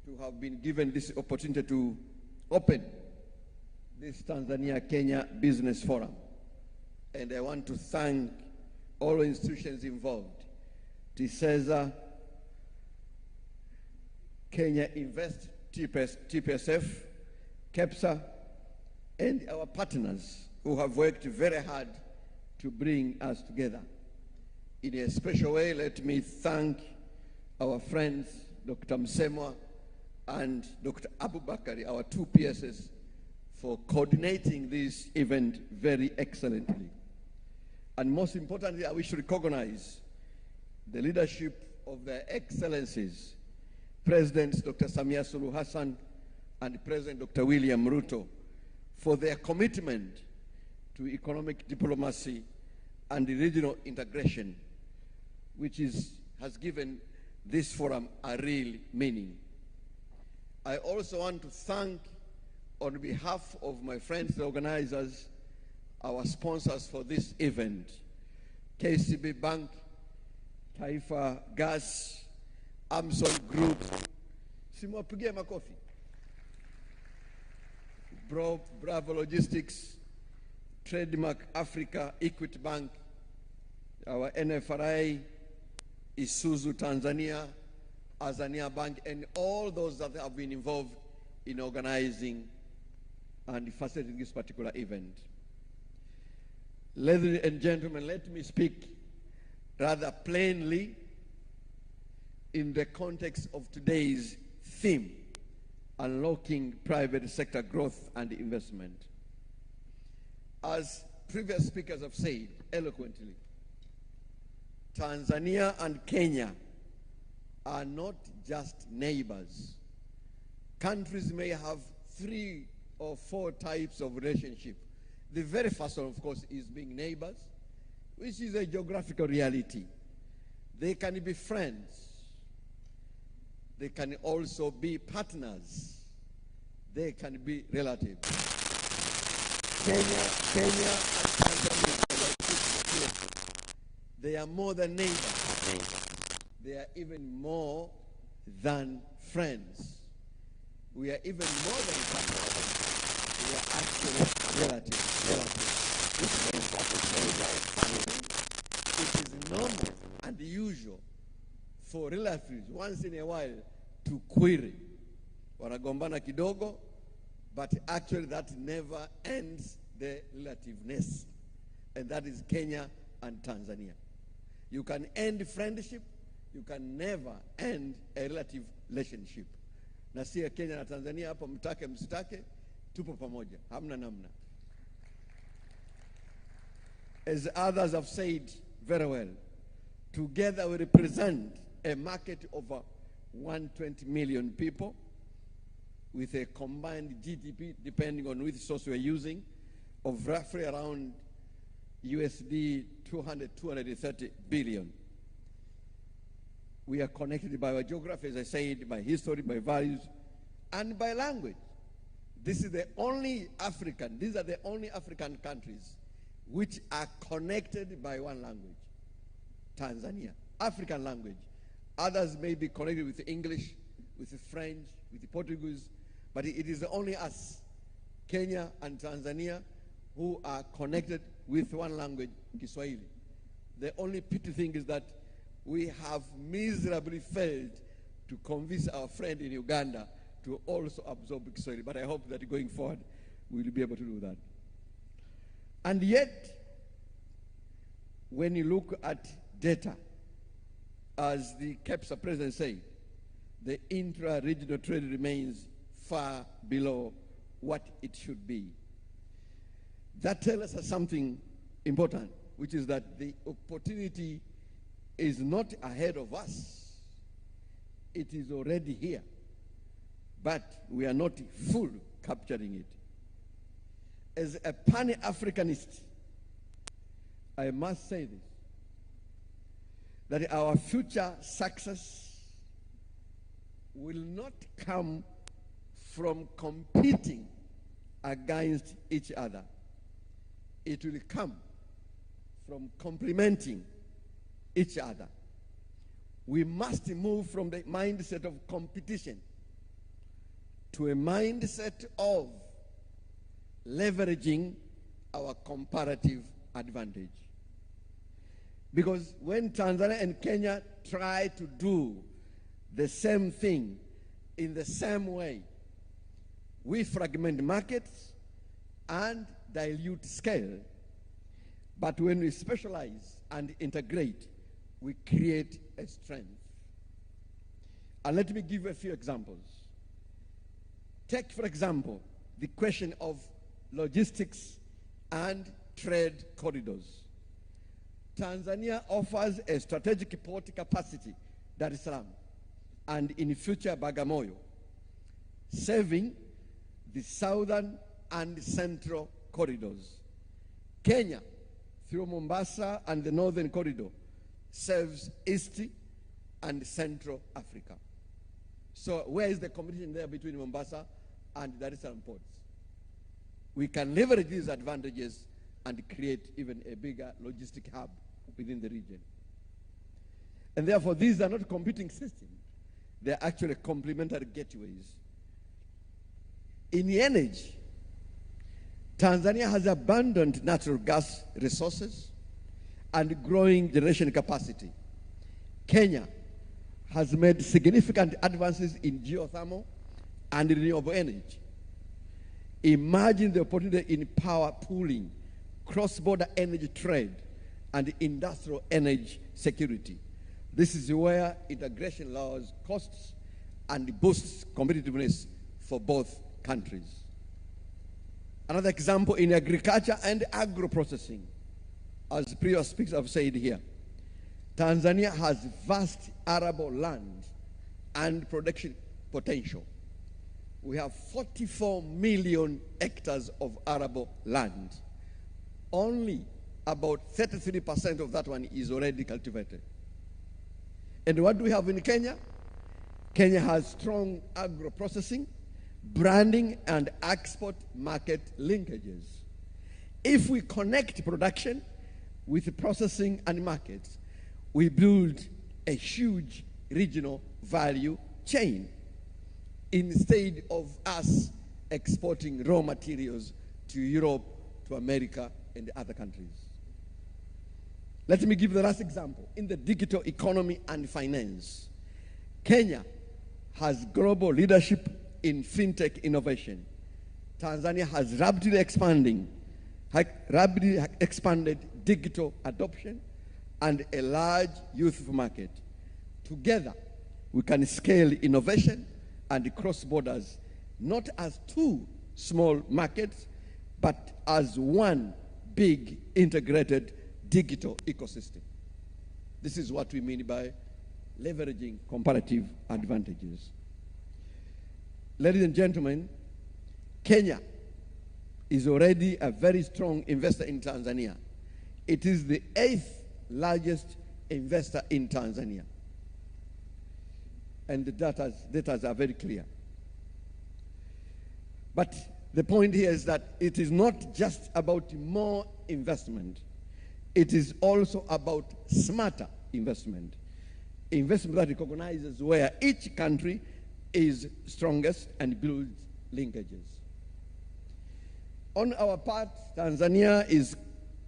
to have been given this opportunity to open this Tanzania-Kenya Business Forum. And I want to thank all institutions involved, TISEZA, Kenya Invest, TPSF, KEPSA, and our partners who have worked very hard to bring us together. In a special way, let me thank our friends, Dr. Msemwa and Dr. Abubakari, our two PSs, for coordinating this event very excellently. And most importantly, I wish to recognize the leadership of their excellencies, Presidents Dr. Samia Suluhu Hassan and President Dr. William Ruto, for their commitment to economic diplomacy and regional integration, which has given this forum a real meaning. I also want to thank, on behalf of my friends, the organizers, our sponsors for this event, KCB Bank, Taifa Gas, Amson Group, simuwapigie makofi, Bravo Logistics, Trademark Africa, Equity Bank, our NFRI, Isuzu Tanzania, Azania Bank, and all those that have been involved in organizing and facilitating this particular event. Ladies and gentlemen, let me speak rather plainly in the context of today's theme, unlocking private sector growth and investment. As previous speakers have said eloquently, Tanzania and Kenya are not just neighbors. Countries may have 3 or 4 types of relationship. The very first one, of course, is being neighbors, which is a geographical reality. They can be friends. They can also be partners. They can be relatives. Kenya and Tanzania, they are more than neighbors. They are even more than friends. We are even more than friends. We are actually relatives. It is normal and usual for relatives once in a while to query. Wanagombana kidogo, but actually that never ends the relativeness. And that is Kenya and Tanzania. You can end friendship, you can never end a relative relationship. Na siya Kenya na Tanzania hapo mtake msitake, tupo pamoja, hamna namna. As others have said very well, together we represent a market of 120 million people with a combined GDP, depending on which source we're using, of roughly around USD 230 billion. We are connected by our geography, as I said, by history, by values, and by language. These are the only African countries which are connected by one language, Tanzania, African language. Others may be connected with English, with French, with Portuguese, but it is only us, Kenya and Tanzania, who are connected with one language, Kiswahili. The only pity thing is that we have miserably failed to convince our friend in Uganda to also absorb Kiswahili, but I hope that going forward we'll be able to do that. And yet, when you look at data, as the KEPSA president said, the intra-regional trade remains far below what it should be. That tells us something important, which is that the opportunity is not ahead of us. It is already here, but we are not full capturing it. As a Pan-Africanist, I must say this, that our future success will not come from competing against each other. It will come from complementing each other. We must move from the mindset of competition to a mindset of leveraging our comparative advantage. Because when Tanzania and Kenya try to do the same thing in the same way, we fragment markets and dilute scale. But when we specialize and integrate, we create a strength. And let me give you a few examples. Take, for example, the question of logistics and trade corridors. Tanzania offers a strategic port capacity, Dar es Salaam, and in future Bagamoyo, serving the southern and central corridors. Kenya, through Mombasa and the northern corridor, serves East and Central Africa. So where is the competition there between Mombasa and Dar es Salaam ports? We can leverage these advantages and create even a bigger logistic hub within the region. And therefore, these are not competing systems. They're actually complementary gateways. In energy, Tanzania has abundant natural gas resources and growing generation capacity. Kenya has made significant advances in geothermal and renewable energy. Imagine the opportunity in power pooling, cross-border energy trade, and industrial energy security. This is where integration lowers costs and boosts competitiveness for both countries. Another example in agriculture and agro-processing, as previous speakers have said here, Tanzania has vast arable land and production potential. We have 44 million hectares of arable land. Only about 33% of that one is already cultivated. And what do we have in Kenya? Kenya has strong agro-processing, branding, and export market linkages. If we connect production with processing and markets, we build a huge regional value chain instead of us exporting raw materials to Europe, to America, and other countries. Let me give the last example. In the digital economy and finance, Kenya has global leadership in fintech innovation. Tanzania has rapidly expanded digital adoption and a large youth market. Together, we can scale innovation and cross borders, not as two small markets, but as one big integrated digital ecosystem. This is what we mean by leveraging comparative advantages. Ladies and gentlemen, Kenya is already a very strong investor in Tanzania. It is the 8th largest investor in Tanzania. And the data are very clear. But the point here is that it is not just about more investment. It is also about smarter investment. Investment that recognizes where each country is strongest and builds linkages. On our part, Tanzania is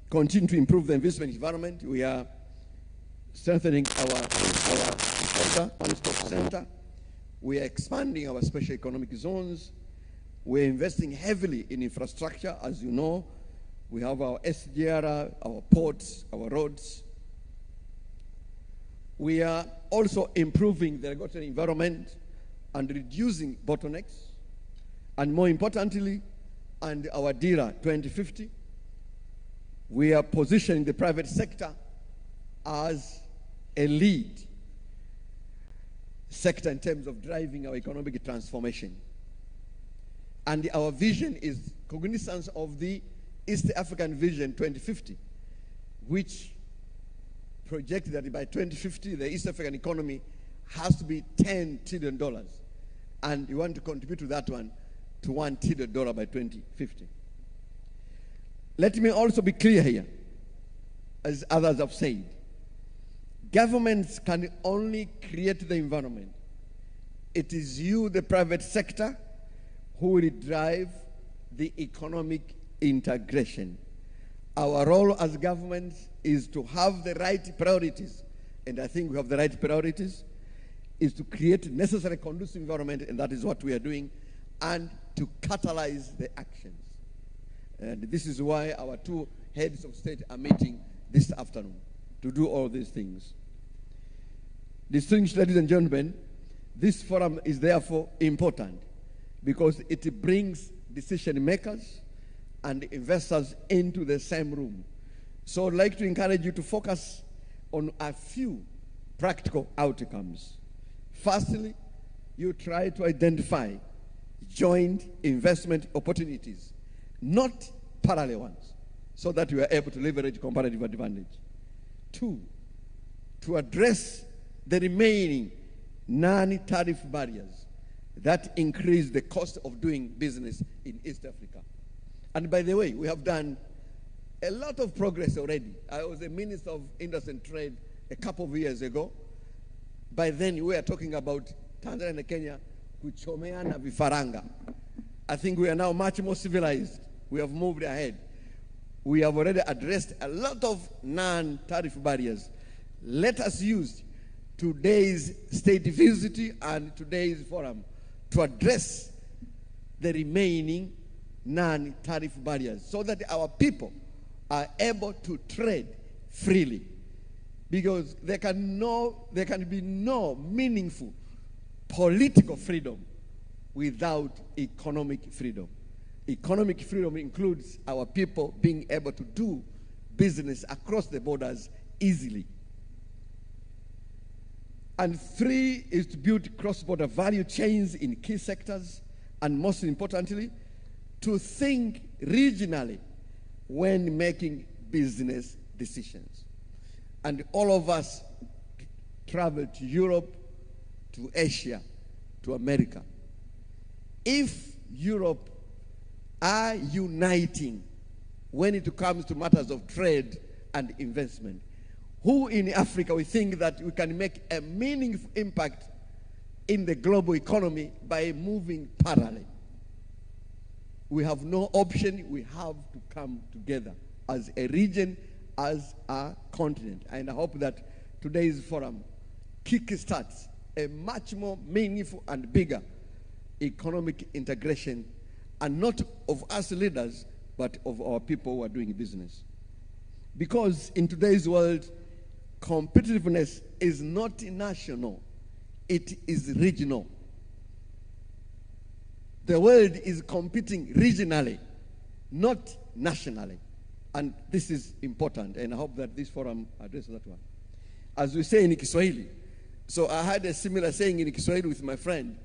continuing to improve the investment environment. We are strengthening our one-stop center. We are expanding our special economic zones. We're investing heavily in infrastructure. As you know, we have our SGR, our ports, our roads. We are also improving the regulatory environment and reducing bottlenecks. And more importantly, and our DIRA 2050, we are positioning the private sector as a lead sector in terms of driving our economic transformation. And our vision is cognizance of the East African Vision 2050, which projects that by 2050, the East African economy has to be $10 trillion. And we want to contribute to that one to $1 trillion by 2050. Let me also be clear here, as others have said. Governments can only create the environment. It is you, the private sector, who will drive the economic integration. Our role as government is to have the right priorities, and I think we have the right priorities, is to create necessary conducive environment, and that is what we are doing, and to catalyze the actions. And this is why our two heads of state are meeting this afternoon to do all these things. Distinguished ladies and gentlemen, this forum is therefore important because it brings decision makers and investors into the same room. So I'd like to encourage you to focus on a few practical outcomes. Firstly, you try to identify joint investment opportunities, not parallel ones, so that you are able to leverage comparative advantage. Two, to address the remaining non-tariff barriers that increase the cost of doing business in East Africa. And by the way, we have done a lot of progress already. I was a Minister of Industry and Trade a couple of years ago. By then, we were talking about Tanzania-Kenya kuchomeana vifaranga. I think we are now much more civilized. We have moved ahead. We have already addressed a lot of non-tariff barriers. Let us use today's state visit and today's forum to address the remaining non-tariff barriers so that our people are able to trade freely. Because there can be no meaningful political freedom without economic freedom. Economic freedom includes our people being able to do business across the borders easily. And three is to build cross-border value chains in key sectors, and most importantly, to think regionally when making business decisions. And all of us travel to Europe, to Asia, to America. If Europe are uniting when it comes to matters of trade and investment, who in Africa we think that we can make a meaningful impact in the global economy by moving parallel? We have no option. We have to come together as a region, as a continent. And I hope that today's forum kickstarts a much more meaningful and bigger economic integration, and not of us leaders, but of our people who are doing business. Because in today's world, competitiveness is not national, it is regional. The world is competing regionally, not nationally. And this is important, and I hope that this forum addresses that one. As we say in Kiswahili, so I had a similar saying in Kiswahili with my friend,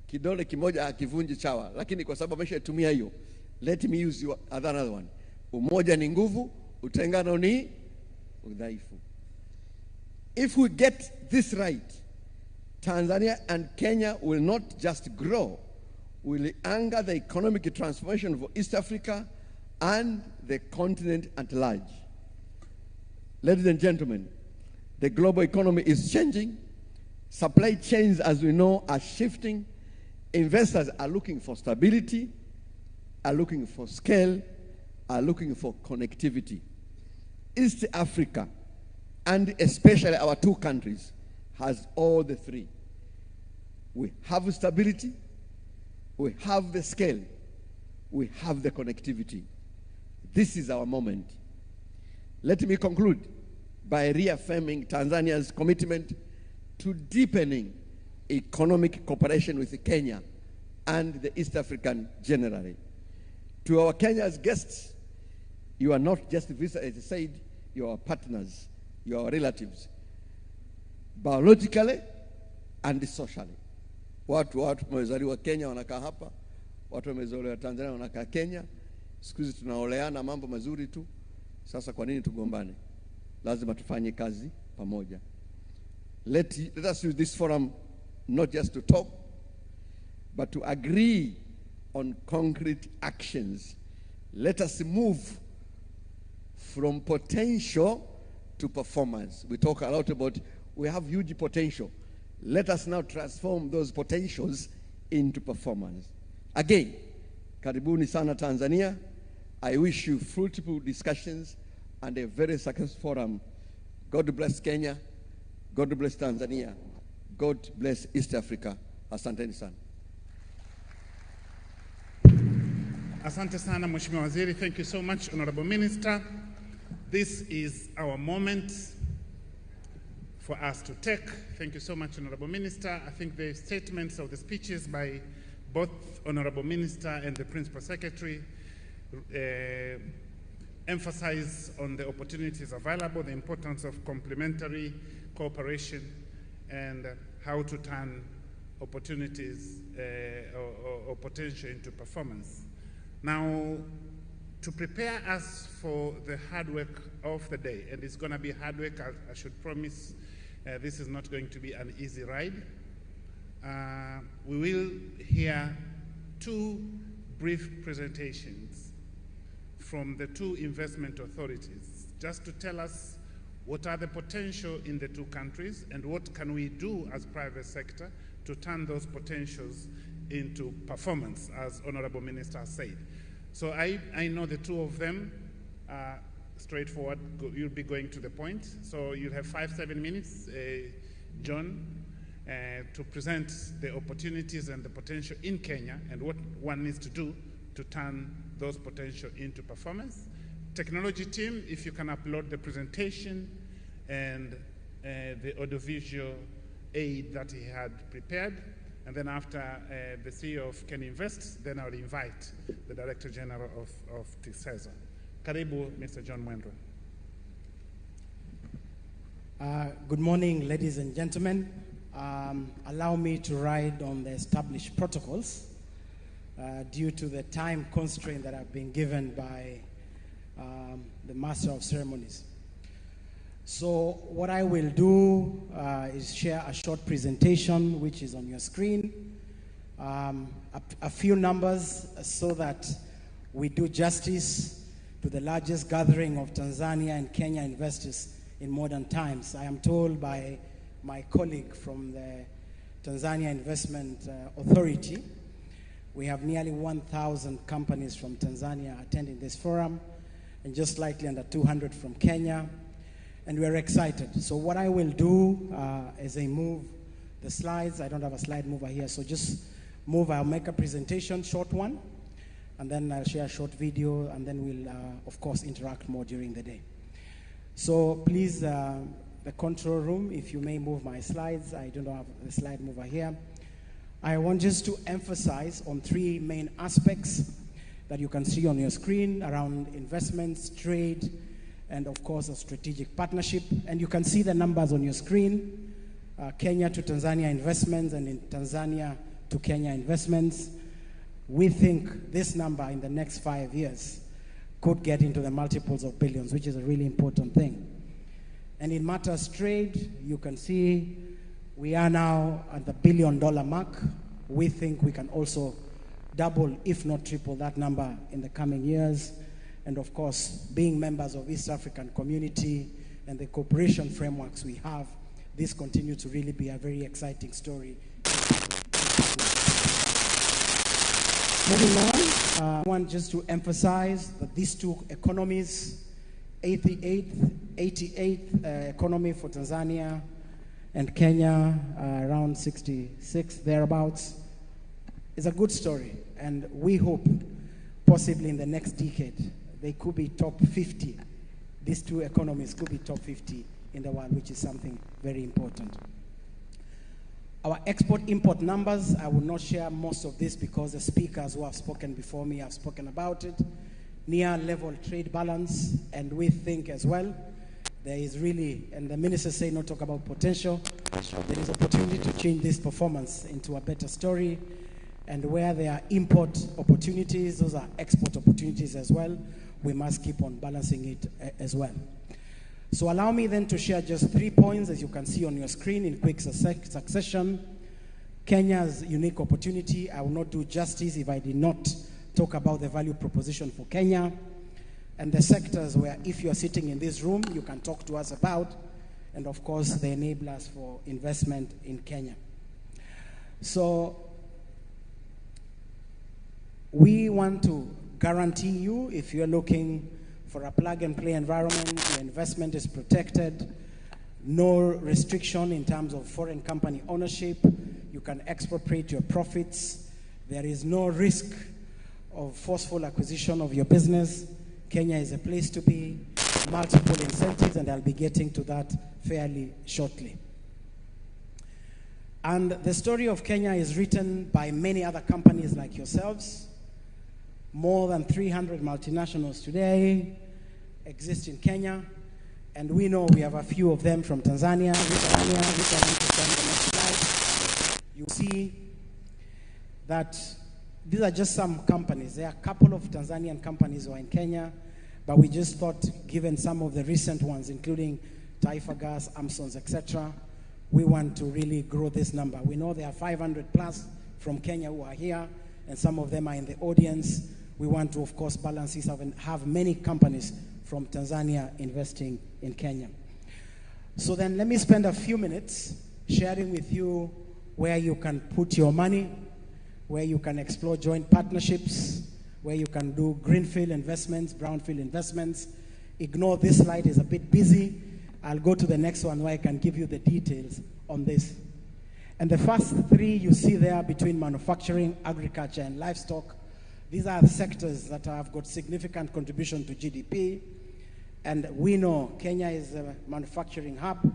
kidole kimoja hakivunji chawa, lakini kwa sababu ameshatumia hiyo, let me use another one. Umoja ni nguvu, utengano ni udhaifu. If we get this right, Tanzania and Kenya will not just grow, will anchor the economic transformation for East Africa and the continent at large. Ladies and gentlemen, the global economy is changing. Supply chains, as we know, are shifting. Investors are looking for stability, are looking for scale, are looking for connectivity. East Africa, and especially our two countries, has all the three. We have stability, we have the scale, we have the connectivity. This is our moment. Let me conclude by reaffirming Tanzania's commitment to deepening economic cooperation with Kenya and the East African generally. To our Kenya's guests, you are not just visitors, as I said, you are partners, you are relatives, biologically and socially. Watu wamezaliwa Kenya wanakaa hapa, watu wamezaliwa Tanzania wanakaa Kenya. Siku hizi tunaoleana mambo mazuri tu. Sasa kwa nini tugombane? Lazima tufanye kazi pamoja. Let us use this forum not just to talk, but to agree on concrete actions. Let us move from potential to performance. We talk a lot about we have huge potential. Let us now transform those potentials into performance. Again, karibuni sana Tanzania. I wish you fruitful discussions and a very successful forum. God bless Kenya. God bless Tanzania. God bless East Africa. Asanteni sana. Asante sana, Mheshimiwa Waziri. Thank you so much, Honorable Minister. This is our moment for us to take. Thank you so much, Honorable Minister. I think the statements of the speeches by both Honorable Minister and the Principal Secretary emphasize on the opportunities available, the importance of complementary cooperation, and how to turn opportunities or potential into performance. Now, to prepare us for the hard work of the day, and it's going to be hard work, I should promise, this is not going to be an easy ride. We will hear two brief presentations from the two investment authorities, just to tell us what are the potential in the two countries and what can we do as private sector to turn those potentials into performance, as Honorable Minister said. So I know the two of them are straightforward. You'll be going to the point. So you'll have 5-7 minutes, John, to present the opportunities and the potential in Kenya and what one needs to do to turn those potential into performance. Technology team, if you can upload the presentation and the audiovisual aid that he had prepared. And then after the CEO of Can Invest, then I'll invite the Director General of TISEZA. Karibu, Mr. John Mwendwa. Good morning, ladies and gentlemen. Allow me to ride on the established protocols due to the time constraint that I've been given by the Master of Ceremonies. So what I will do is share a short presentation which is on your screen, a few numbers so that we do justice to the largest gathering of Tanzania and Kenya investors in modern times. I am told by my colleague from the Tanzania Investment Authority, we have nearly 1,000 companies from Tanzania attending this forum and just slightly under 200 from Kenya. And we're excited. So what I will do is I move the slides. I don't have a slide mover here, so just move. I'll make a presentation, short one, and then I'll share a short video, and then we'll, of course, interact more during the day. So please, the control room, if you may move my slides. I don't have the slide mover here. I want just to emphasize on three main aspects that you can see on your screen around investments, trade, and of course a strategic partnership. And you can see the numbers on your screen, Kenya to Tanzania investments and in Tanzania to Kenya investments. We think this number in the next 5 years could get into the multiples of billions, which is a really important thing. And in matters trade, you can see we are now at the $1 billion mark. We think we can also double, if not triple that number in the coming years. And of course, being members of East African community and the cooperation frameworks we have, this continues to really be a very exciting story. Moving on, I want just to emphasize that these two economies, 88th economy for Tanzania and Kenya, around 66, thereabouts, is a good story. And we hope, possibly in the next decade, they could be top 50. These two economies could be top 50 in the world, which is something very important. Our export-import numbers, I will not share most of this because the speakers who have spoken before me have spoken about it. Near level trade balance, and we think as well, there is really, and the minister say not talk about potential, there is opportunity to change this performance into a better story. And where there are import opportunities, those are export opportunities as well. We must keep on balancing it as well. So allow me then to share just 3 points, as you can see on your screen in quick succession. Kenya's unique opportunity. I will not do justice if I did not talk about the value proposition for Kenya and the sectors where, if you're sitting in this room, you can talk to us about, and of course, the enablers for investment in Kenya. So We want to guarantee you, if you're looking for a plug-and-play environment, your investment is protected, no restriction in terms of foreign company ownership, you can expropriate your profits, there is no risk of forceful acquisition of your business. Kenya is a place to be, multiple incentives, and I'll be getting to that fairly shortly. And the story of Kenya is written by many other companies like yourselves. More than 300 multinationals today exist in Kenya, and we know we have a few of them from Tanzania. You see that these are just some companies. There are a couple of Tanzanian companies who are in Kenya, but we just thought, given some of the recent ones, including Taifa Gas, Amsons, etc., we want to really grow this number. We know there are 500 plus from Kenya who are here, and some of them are in the audience. We want to, of course, balance this and have many companies from Tanzania investing in Kenya. So then let me spend a few minutes sharing with you where you can put your money, where you can explore joint partnerships, where you can do greenfield investments, brownfield investments. Ignore this slide, it's a bit busy. I'll go to the next one where I can give you the details on this. And the first three you see there between manufacturing, agriculture, and livestock, these are the sectors that have got significant contribution to GDP. And we know Kenya is a manufacturing hub.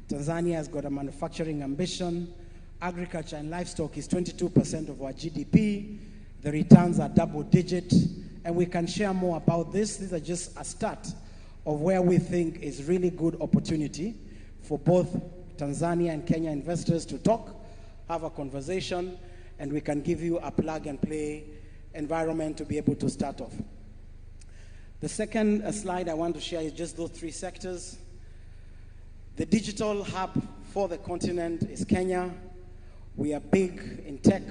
Tanzania has got a manufacturing ambition. Agriculture and livestock is 22% of our GDP. The returns are double digit. And we can share more about this. These are just a start of where we think is really good opportunity for both Tanzania and Kenya investors to talk, have a conversation, and we can give you a plug-and-play environment to be able to start off. The second slide I want to share is just those three sectors. The digital hub for the continent is Kenya. We are big in tech.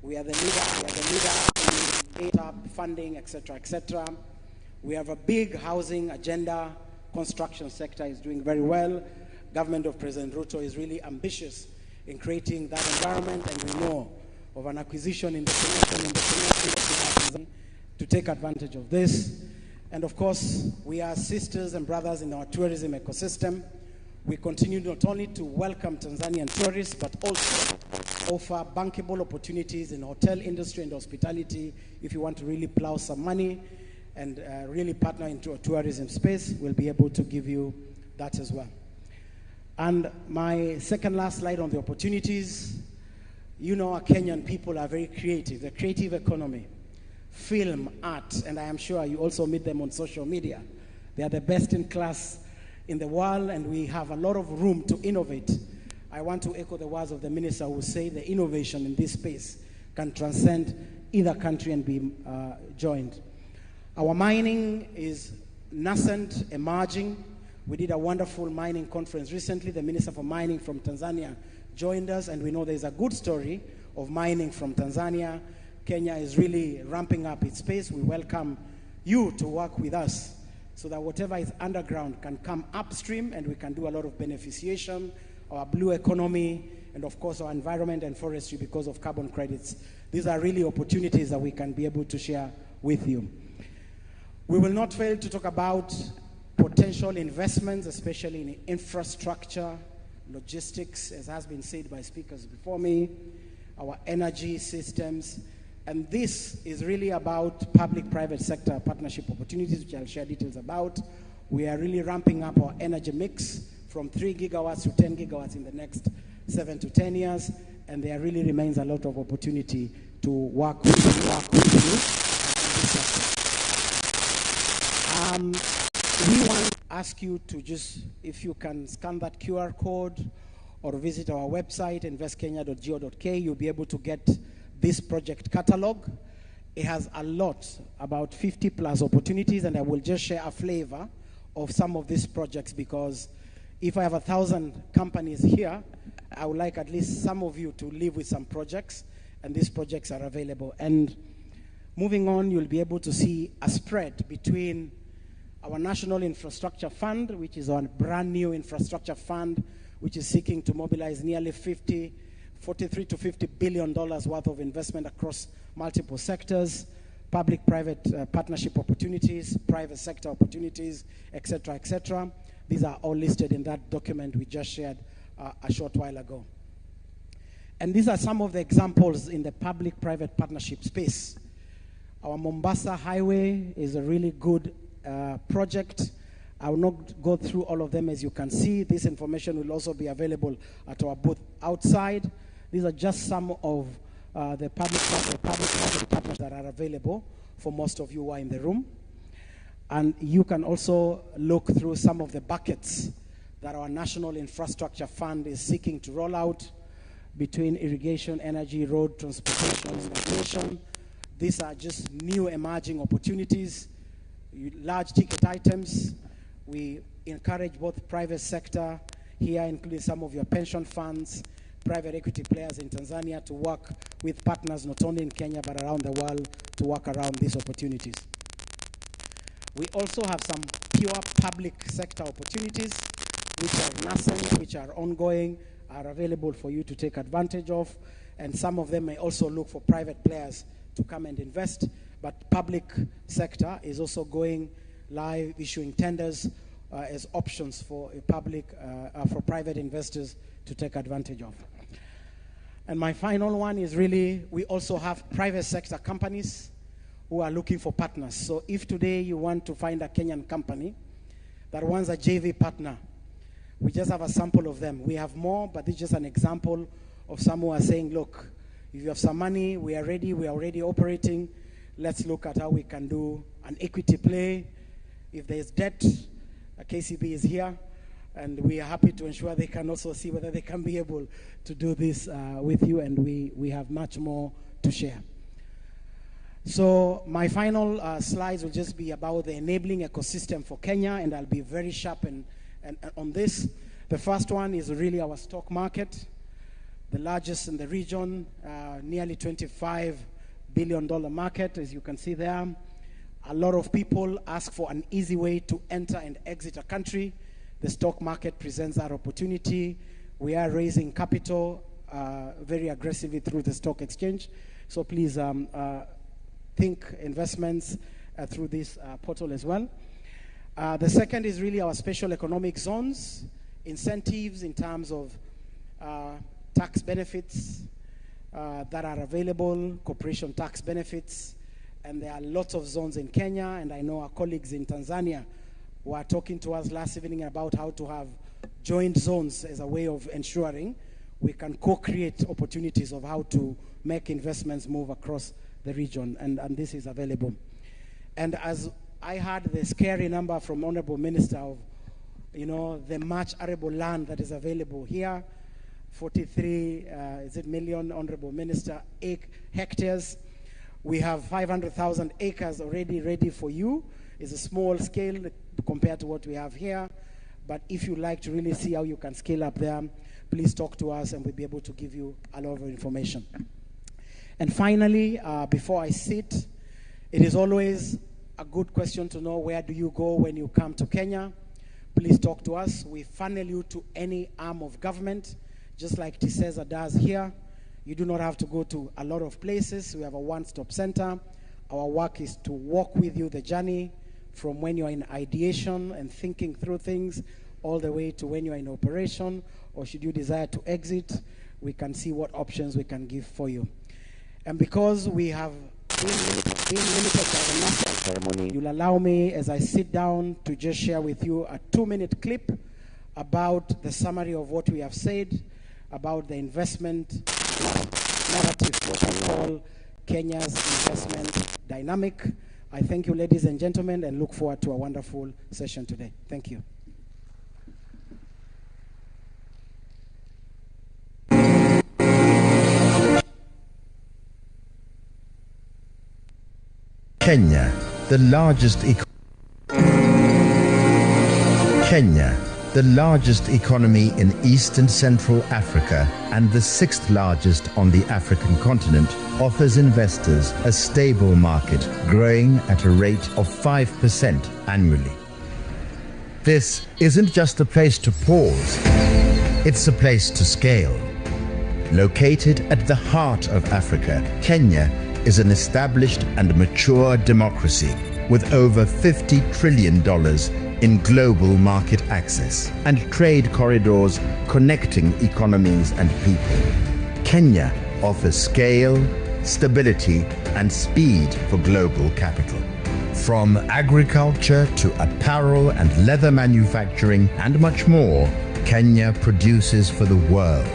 We are the leader in startup funding, etc., etc. We have a big housing agenda. Construction sector is doing very well. Government of President Ruto is really ambitious in creating that environment, and we know of an acquisition in the to take advantage of this. And of course, we are sisters and brothers in our tourism ecosystem. We continue not only to welcome Tanzanian tourists, but also offer bankable opportunities in hotel industry and hospitality. If you want to really plow some money and really partner into a tourism space, we'll be able to give you that as well. And my second last slide on the opportunities. You know, our Kenyan people are very creative. The creative economy, film, art, and I am sure you also meet them on social media. They are the best in class in the world, and we have a lot of room to innovate. I want to echo the words of the minister who say the innovation in this space can transcend either country and be joined. Our mining is nascent, emerging. We did a wonderful mining conference recently. The Minister for Mining from Tanzania joined us, and we know there's a good story of mining from Tanzania. Kenya is really ramping up its pace. We welcome you to work with us so that whatever is underground can come upstream, and we can do a lot of beneficiation, our blue economy, and of course our environment and forestry because of carbon credits. These are really opportunities that we can be able to share with you. We will not fail to talk about potential investments, especially in infrastructure, logistics, as has been said by speakers before me, our energy systems, and this is really about public-private sector partnership opportunities, which I'll share details about. We are really ramping up our energy mix from 3 gigawatts to 10 gigawatts in the next 7 to 10 years, and there really remains a lot of opportunity to work with you. We want to ask you to just, if you can scan that QR code or visit our website, investkenya.go.k, you'll be able to get this project catalog. It has a lot, about 50 plus opportunities, and I will just share a flavor of some of these projects, because if I have 1,000 companies here, I would like at least some of you to live with some projects, and these projects are available. And moving on, you'll be able to see a spread between our National Infrastructure Fund, which is our brand new infrastructure fund, which is seeking to mobilize nearly $50 $43 to $50 billion worth of investment across multiple sectors, public-private partnership opportunities, private sector opportunities, etc., etc. These are all listed in that document we just shared a short while ago. And these are some of the examples in the public-private partnership space. Our Mombasa Highway is a really good project. I will not go through all of them. As you can see, this information will also be available at our booth outside. These are just some of the public-private partners that are available for most of you who are in the room. And you can also look through some of the buckets that our National Infrastructure Fund is seeking to roll out between irrigation, energy, road, transportation, sanitation. These are just new emerging opportunities, large ticket items. We encourage both private sector here, including some of your pension funds, private equity players in Tanzania, to work with partners not only in Kenya but around the world to work around these opportunities. We also have some pure public sector opportunities which are nascent, which are ongoing, are available for you to take advantage of, and some of them may also look for private players to come and invest, but public sector is also going live, issuing tenders as options for for private investors to take advantage of. And my final one is really, we also have private sector companies who are looking for partners. So if today you want to find a Kenyan company that wants a JV partner, we just have a sample of them. We have more, but this is just an example of some who are saying, look, if you have some money, we are ready, we are already operating. Let's look at how we can do an equity play. If there's debt, KCB is here, and we are happy to ensure they can also see whether they can be able to do this with you, and we have much more to share. So my final slides will just be about the enabling ecosystem for Kenya, and I'll be very sharp and on this. The first one is really our stock market, the largest in the region, nearly $25 billion market, as you can see there. A lot of people ask for an easy way to enter and exit a country. The stock market presents that opportunity. We are raising capital very aggressively through the stock exchange. So please think investments through this portal as well. The second is really our special economic zones, incentives in terms of tax benefits that are available, corporation tax benefits, and there are lots of zones in Kenya, and I know our colleagues in Tanzania were talking to us last evening about how to have joint zones as a way of ensuring we can co-create opportunities of how to make investments move across the region, and this is available. And as I heard the scary number from Honorable Minister of, the much arable land that is available here, 43 million, Honorable Minister, hectares. We have 500,000 acres already ready for you. It's a small scale compared to what we have here, but if you'd like to really see how you can scale up there, please talk to us and we'll be able to give you a lot of information. And finally, before I sit, it is always a good question to know, where do you go when you come to Kenya? Please talk to us. We funnel you to any arm of government, just like TISEZA does here. You do not have to go to a lot of places. We have a one-stop center. Our work is to walk with you the journey from when you're in ideation and thinking through things all the way to when you're in operation, or should you desire to exit, we can see what options we can give for you. And because we have been limited by the master ceremony, you'll allow me, as I sit down, to just share with you a 2-minute clip about the summary of what we have said about the investment narrative, what we call Kenya's investment dynamic. I thank you, ladies and gentlemen, and look forward to a wonderful session today. Thank you. Kenya, the largest economy in East and Central Africa and the 6th largest on the African continent, offers investors a stable market growing at a rate of 5% annually. This isn't just a place to pause, it's a place to scale. Located at the heart of Africa, Kenya is an established and mature democracy with over $50 trillion in global market access and trade corridors connecting economies and people. Kenya offers scale, stability, and speed for global capital. From agriculture to apparel and leather manufacturing and much more, Kenya produces for the world.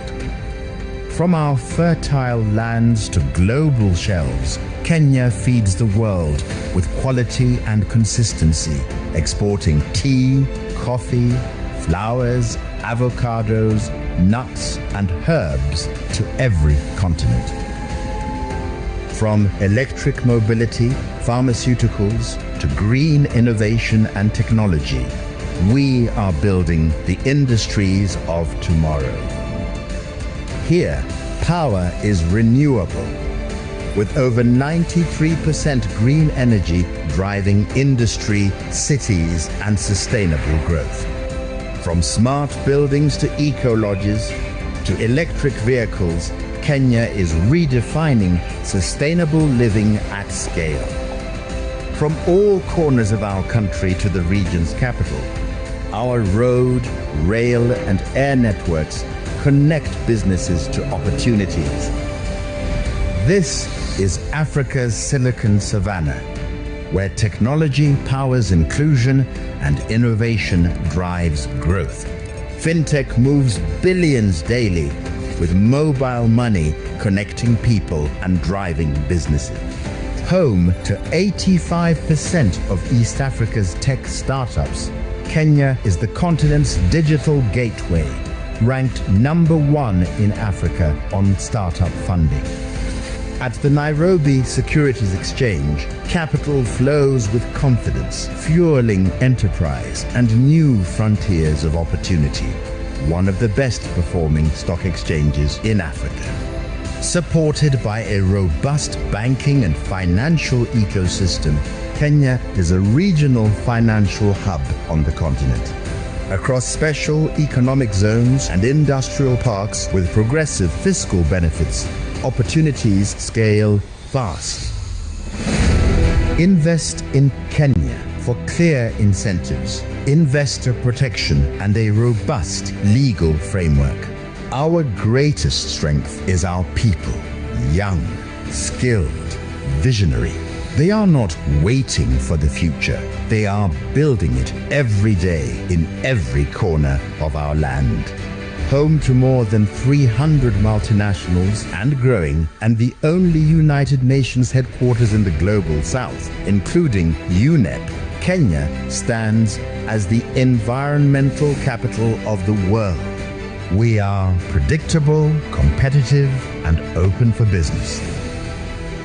From our fertile lands to global shelves, Kenya feeds the world with quality and consistency, exporting tea, coffee, flowers, avocados, nuts, and herbs to every continent. From electric mobility, pharmaceuticals, to green innovation and technology, we are building the industries of tomorrow. Here, power is renewable, with over 93% green energy driving industry, cities, and sustainable growth. From smart buildings to eco-lodges to electric vehicles, Kenya is redefining sustainable living at scale. From all corners of our country to the region's capital, our road, rail, and air networks connect businesses to opportunities. This is Africa's Silicon Savannah, where technology powers inclusion and innovation drives growth. Fintech moves billions daily, with mobile money connecting people and driving businesses. Home to 85% of East Africa's tech startups, Kenya is the continent's digital gateway, ranked #1 in Africa on startup funding. At the Nairobi Securities Exchange, capital flows with confidence, fueling enterprise and new frontiers of opportunity. One of the best performing stock exchanges in Africa. Supported by a robust banking and financial ecosystem, Kenya is a regional financial hub on the continent. Across special economic zones and industrial parks with progressive fiscal benefits, opportunities scale fast. Invest in Kenya for clear incentives, investor protection, and a robust legal framework. Our greatest strength is our people, young, skilled, visionary. They are not waiting for the future. They are building it every day in every corner of our land. Home to more than 300 multinationals and growing, and the only United Nations headquarters in the global south, including UNEP, Kenya stands as the environmental capital of the world. We are predictable, competitive, and open for business.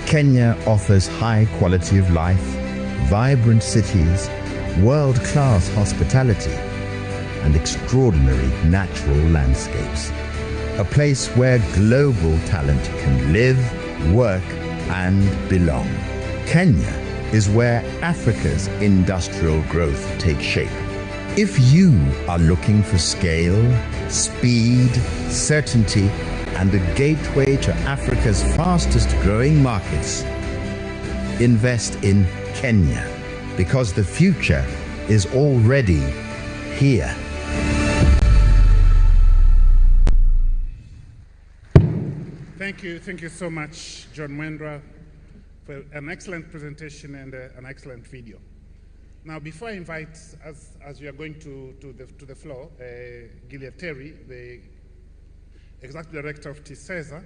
Kenya offers high quality of life, vibrant cities, world-class hospitality, and extraordinary natural landscapes. A place where global talent can live, work, and belong. Kenya is where Africa's industrial growth takes shape. If you are looking for scale, speed, certainty, and a gateway to Africa's fastest growing markets, invest in Kenya, because the future is already here. Thank you so much, John Mwendwa, for an excellent presentation and an excellent video. Now, before I invite, as we are going to the floor, Gilead Terry, the Executive Director of TISEZA,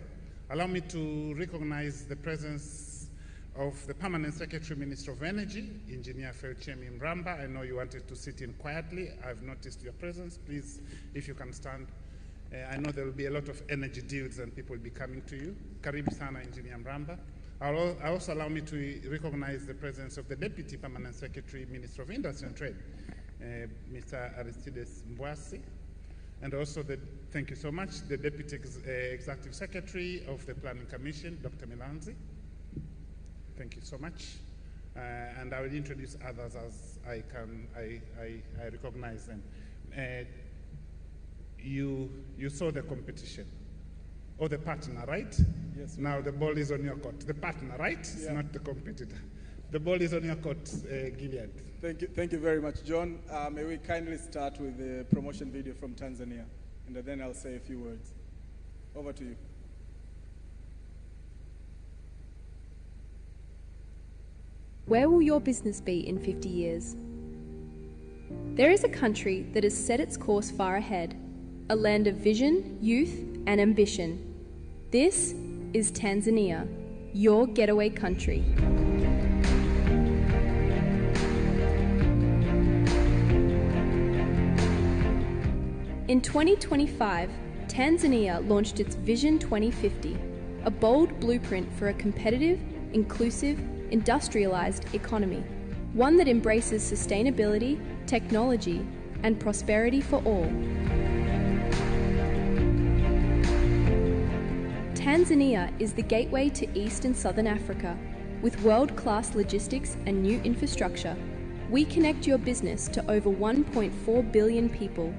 allow me to recognize the presence of the Permanent Secretary, Minister of Energy, Engineer Felchemi Mramba. I know you wanted to sit in quietly. I've noticed your presence. Please, if you can stand. I know there will be a lot of energy deals and people will be coming to you. Karibu sana, Engineer Mramba. I also allow me to recognize the presence of the Deputy Permanent Secretary, Minister of Industry and Trade, Mr. Aristides Mbwasi. And also, thank you so much, the Deputy Executive Secretary of the Planning Commission, Dr. Milanzi. Thank you so much. And I will introduce others as I recognize them. You saw the competition. or the partner, right? Yes. Now the ball is on your court. The partner, right? It's not the competitor. The ball is on your court, Gilead. Thank you very much, John. May we kindly start with the promotion video from Tanzania, and then I'll say a few words. Over to you. Where will your business be in 50 years? There is a country that has set its course far ahead, a land of vision, youth, and ambition. This is Tanzania, your getaway country. In 2025, Tanzania launched its Vision 2050, a bold blueprint for a competitive, inclusive, industrialized economy, one that embraces sustainability, technology, and prosperity for all. Tanzania is the gateway to East and Southern Africa. With world-class logistics and new infrastructure, we connect your business to over 1.4 billion people.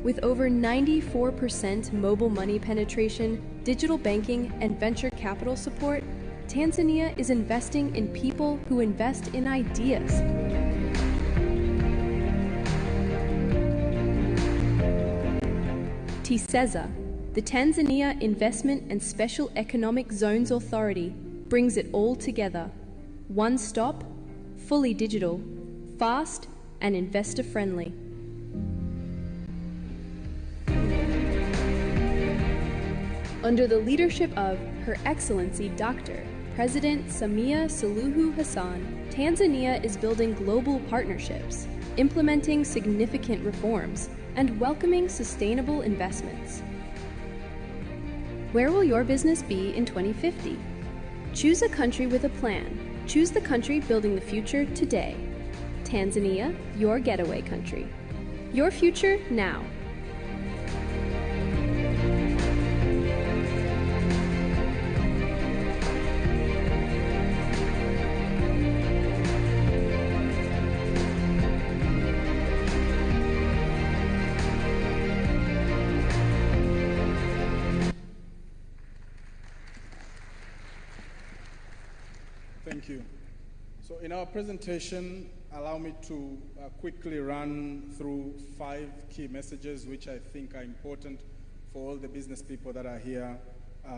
With over 94% mobile money penetration, digital banking, and venture capital support, Tanzania is investing in people who invest in ideas. TISEZA, the Tanzania Investment and Special Economic Zones Authority, brings it all together. One stop, fully digital, fast, and investor-friendly. Under the leadership of Her Excellency Dr. President Samia Suluhu Hassan, Tanzania is building global partnerships, implementing significant reforms, and welcoming sustainable investments. Where will your business be in 2050? Choose a country with a plan. Choose the country building the future today. Tanzania, your getaway country. Your future now. Thank you. So in our presentation, allow me to quickly run through 5 key messages which I think are important for all the business people that are here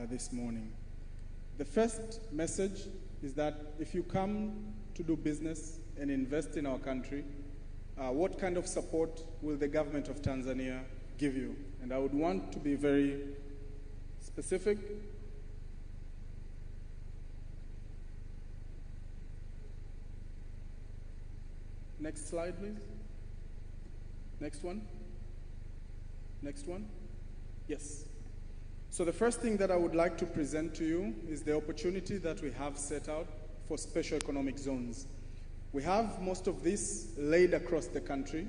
this morning. The first message is that if you come to do business and invest in our country, what kind of support will the government of Tanzania give you? And I would want to be very specific. Next slide, please. Next one. Next one. Yes. So the first thing that I would like to present to you is the opportunity that we have set out for special economic zones. We have most of these laid across the country,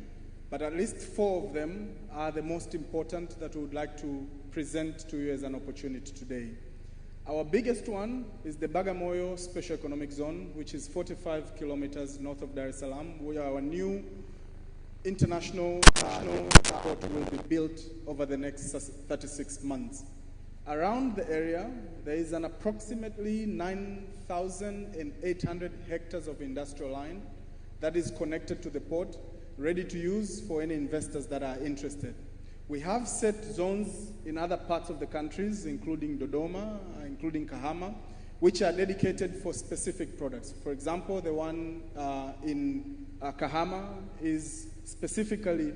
but at least 4 of them are the most important that we would like to present to you as an opportunity today. Our biggest one is the Bagamoyo Special Economic Zone, which is 45 kilometers north of Dar es Salaam, where our new international airport will be built over the next 36 months. Around the area, there is an approximately 9,800 hectares of industrial line that is connected to the port, ready to use for any investors that are interested. We have set zones in other parts of the countries, including Dodoma, including Kahama, which are dedicated for specific products. For example, the one in Kahama is specifically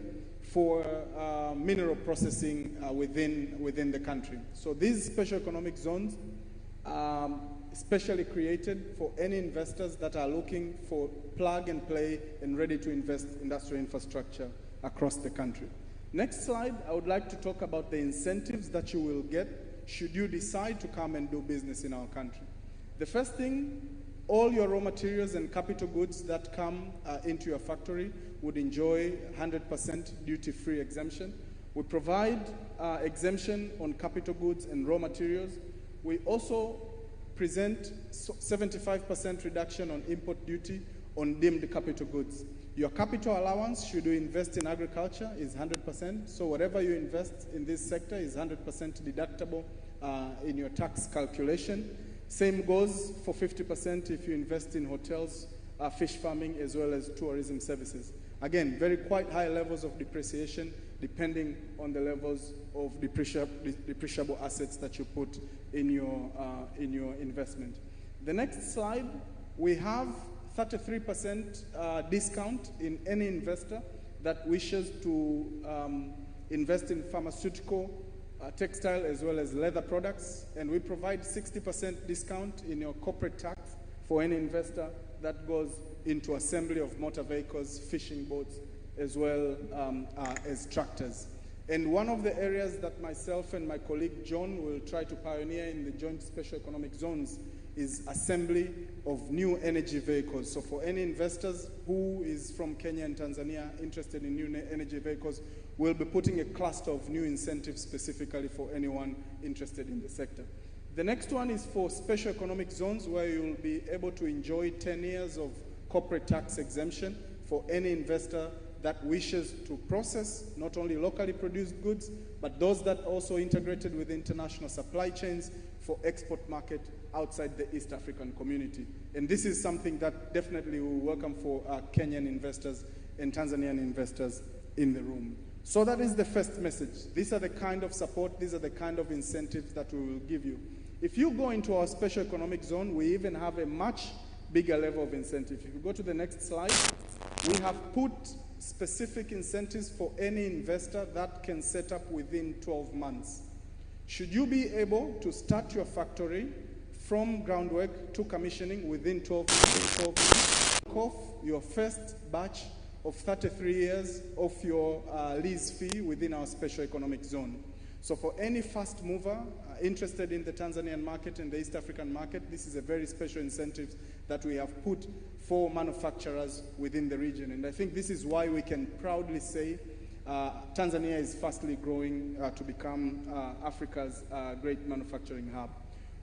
for mineral processing within the country. So these special economic zones are specially created for any investors that are looking for plug and play and ready to invest industrial infrastructure across the country. Next slide, I would like to talk about the incentives that you will get should you decide to come and do business in our country. The first thing, all your raw materials and capital goods that come into your factory would enjoy 100% duty-free exemption. We provide exemption on capital goods and raw materials. We also present 75% reduction on import duty on deemed capital goods. Your capital allowance, should you invest in agriculture, is 100%. So whatever you invest in this sector is 100% deductible in your tax calculation. Same goes for 50% if you invest in hotels, fish farming, as well as tourism services. Again, very quite high levels of depreciation depending on the levels of depreciable assets that you put in your investment. The next slide, we have 33% discount in any investor that wishes to invest in pharmaceutical, textile, as well as leather products. And we provide 60% discount in your corporate tax for any investor that goes into assembly of motor vehicles, fishing boats, as well as tractors. And one of the areas that myself and my colleague John will try to pioneer in the joint special economic zones is assembly of new energy vehicles. So for any investors who is from Kenya and Tanzania interested in new energy vehicles, we'll be putting a cluster of new incentives specifically for anyone interested in the sector. The next one is for special economic zones, where you'll be able to enjoy 10 years of corporate tax exemption for any investor that wishes to process not only locally produced goods, but those that also integrated with international supply chains for export market outside the East African community. And this is something that definitely we welcome for Kenyan investors and Tanzanian investors in the room. So that is the first message. These are the kind of support, these are the kind of incentives that we will give you. If you go into our special economic zone, we even have a much bigger level of incentive. If you go to the next slide, we have put specific incentives for any investor that can set up within 12 months. Should you be able to start your factory from groundwork to commissioning within 12 months, off your first batch of 33 years of your lease fee within our special economic zone. So for any fast mover interested in the Tanzanian market and the East African market, this is a very special incentive that we have put for manufacturers within the region. And I think this is why we can proudly say Tanzania is fastly growing to become Africa's great manufacturing hub.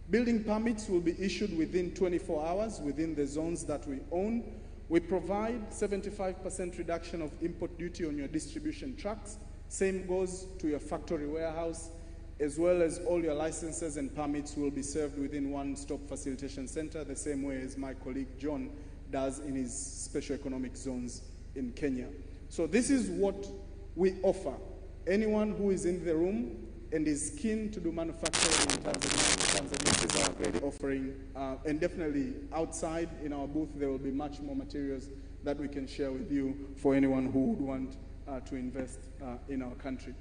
Building permits will be issued within 24 hours within the zones that we own. We provide 75% reduction of import duty on your distribution trucks. Same goes to your factory warehouse, as well as all your licenses and permits will be served within one-stop facilitation center, the same way as my colleague John does in his special economic zones in Kenya. So this is what we offer. Anyone who is in the room and is keen to do manufacturing in Tanzania, this is our great offering. And definitely outside in our booth, there will be much more materials that we can share with you for anyone who would want to invest in our country.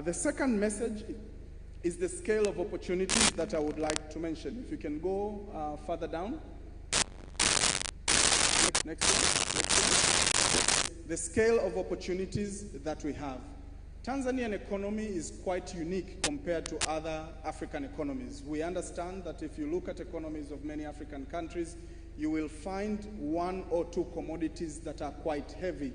The second message is the scale of opportunities that I would like to mention. If you can go further down. Next one. The scale of opportunities that we have. Tanzanian economy is quite unique compared to other African economies. We understand that if you look at economies of many African countries, you will find one or two commodities that are quite heavy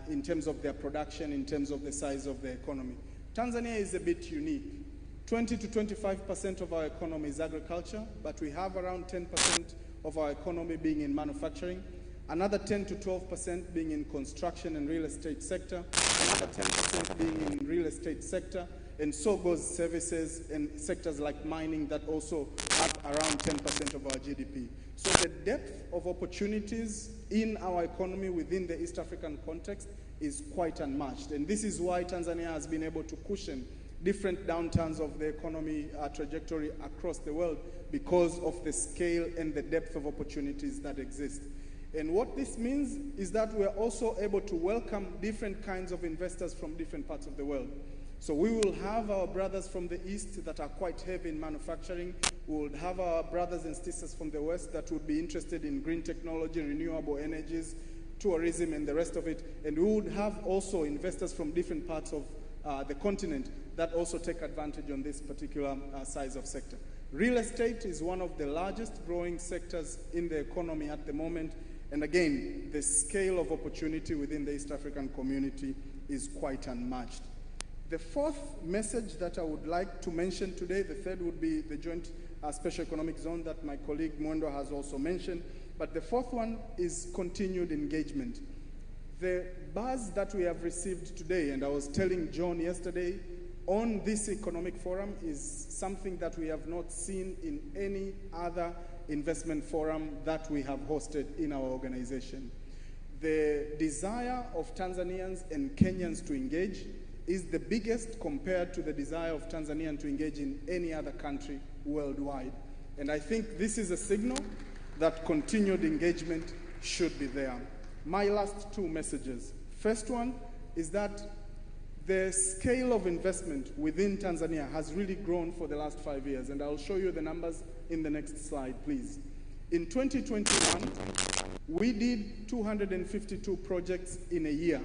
in terms of their production, in terms of the size of the economy. Tanzania is a bit unique. 20 to 25% of our economy is agriculture, but we have around 10% of our economy being in manufacturing, another 10 to 12% being in construction and real estate sector, another 10% being in real estate sector, and so goes services and sectors like mining that also have around 10% of our GDP. So the depth of opportunities in our economy within the East African context is quite unmatched. And this is why Tanzania has been able to cushion different downturns of the economy trajectory across the world because of the scale and the depth of opportunities that exist. And what this means is that we are also able to welcome different kinds of investors from different parts of the world. So we will have our brothers from the East that are quite heavy in manufacturing. We will have our brothers and sisters from the West that would be interested in green technology, renewable energies, tourism, and the rest of it. And we would have also investors from different parts of the continent that also take advantage on this particular size of sector. Real estate is one of the largest growing sectors in the economy at the moment. And again, the scale of opportunity within the East African community is quite unmatched. The fourth message that I would like to mention today, the third would be the joint special economic zone that my colleague Mwendo has also mentioned. But the fourth one is continued engagement. The buzz that we have received today, and I was telling John yesterday, on this economic forum is something that we have not seen in any other investment forum that we have hosted in our organization. The desire of Tanzanians and Kenyans to engage is the biggest compared to the desire of Tanzanians to engage in any other country worldwide. And I think this is a signal that continued engagement should be there. My last two messages. First one is that the scale of investment within Tanzania has really grown for the last 5 years, and I'll show you the numbers in the next slide, please. In 2021, we did 252 projects in a year.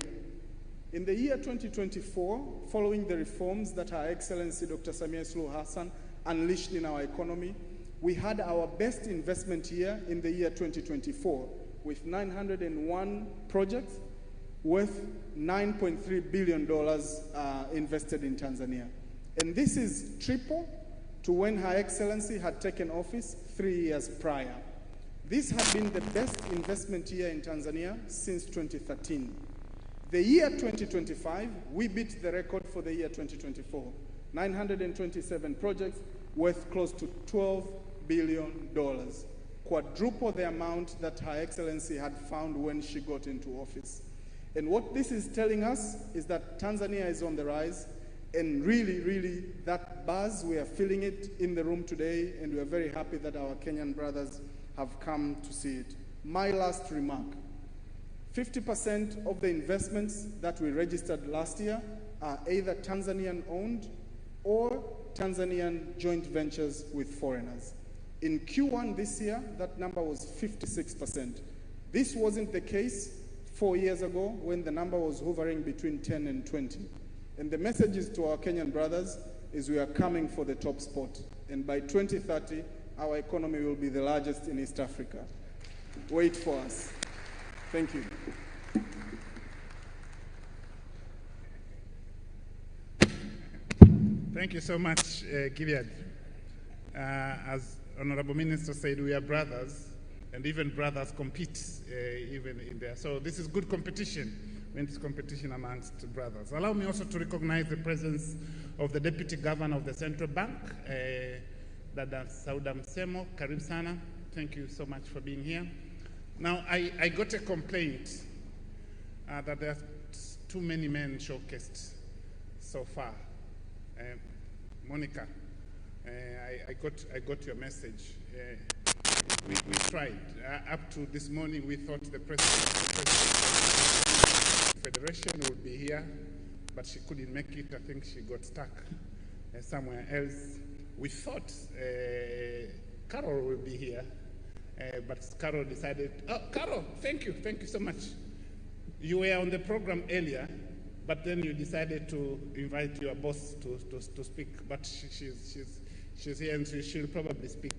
In the year 2024, following the reforms that Her Excellency Dr. Samia Suluhu Hassan unleashed in our economy, we had our best investment year in the year 2024, with 901 projects worth $9.3 billion invested in Tanzania. And this is triple to when Her Excellency had taken office 3 years prior. This had been the best investment year in Tanzania since 2013. The year 2025, we beat the record for the year 2024. 927 projects worth close to $12 billion, quadruple the amount that Her Excellency had found when she got into office. And what this is telling us is that Tanzania is on the rise, and really, really, that buzz, we are feeling it in the room today, and we are very happy that our Kenyan brothers have come to see it. My last remark, 50% of the investments that we registered last year are either Tanzanian-owned or Tanzanian joint ventures with foreigners. In Q1 this year, that number was 56%. This wasn't the case 4 years ago when the number was hovering between 10 and 20. And the message is to our Kenyan brothers is we are coming for the top spot. And by 2030, our economy will be the largest in East Africa. Wait for us. Thank you. Thank you so much, Gilead. As Honorable Minister said, we are brothers, and even brothers compete even in there. So this is good competition when it's competition amongst brothers. Allow me also to recognize the presence of the Deputy Governor of the Central Bank, Dada Sauda Msemo. Karibu sana. Thank you so much for being here. Now, I got a complaint that there are too many men showcased so far. Monica, I got your message. We tried. Up to this morning, we thought the President of the Federation would be here, but she couldn't make it. I think she got stuck somewhere else. We thought Carol would be here, but Carol decided, oh, Carol, thank you so much. You were on the program earlier, but then you decided to invite your boss to speak, but she's here and she'll probably speak.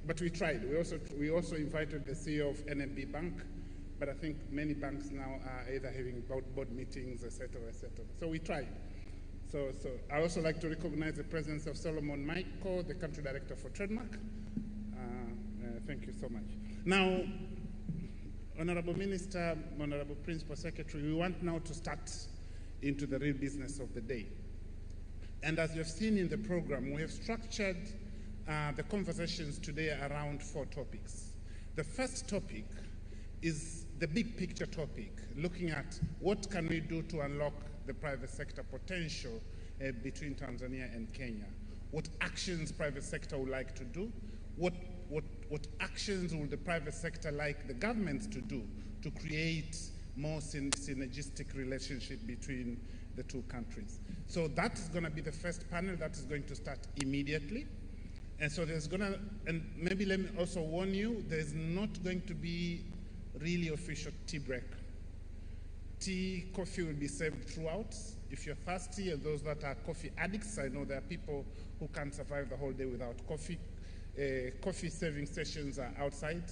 But we tried. We also invited the CEO of NMB Bank, but I think many banks now are either having board meetings, etc., etc. So we tried. So I also like to recognize the presence of Solomon Michael, the country director for Trademark. Thank you so much. Now, Honorable Minister, Honorable Principal Secretary, we want now to start into the real business of the day. And as you've seen in the program, we have structured the conversations today around 4 topics. The first topic is the big picture topic, looking at what can we do to unlock the private sector potential between Tanzania and Kenya. What actions private sector would like to do? What actions will the private sector like the government to do to create more synergistic relationship between the two countries? So that is going to be the first panel that is going to start immediately. And so there's going to, and maybe let me also warn you, there's not going to be really official tea break. Tea, coffee will be served throughout. If you're thirsty, and those that are coffee addicts, I know there are people who can't survive the whole day without coffee. Coffee serving sessions are outside,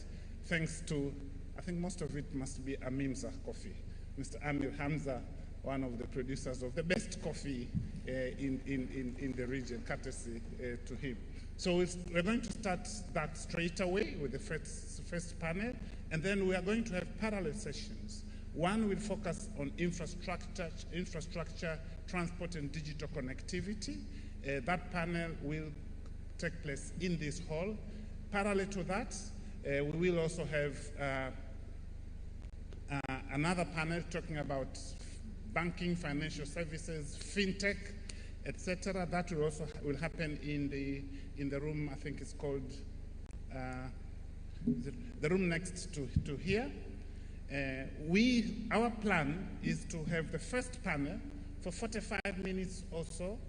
thanks to, I think most of it must be Amimza coffee. Mr. Amir Hamza, one of the producers of the best coffee in the region, courtesy to him. So we're going to start that straight away with the first panel, and then we are going to have parallel sessions One will focus on infrastructure, transport, and digital connectivity. That panel will take place in this hall. Parallel to that, we will also have another panel talking about banking, financial services, fintech, etc. That will also happen in the room. I think it's called the room next to here. Our plan is to have the first panel for 45 minutes or so.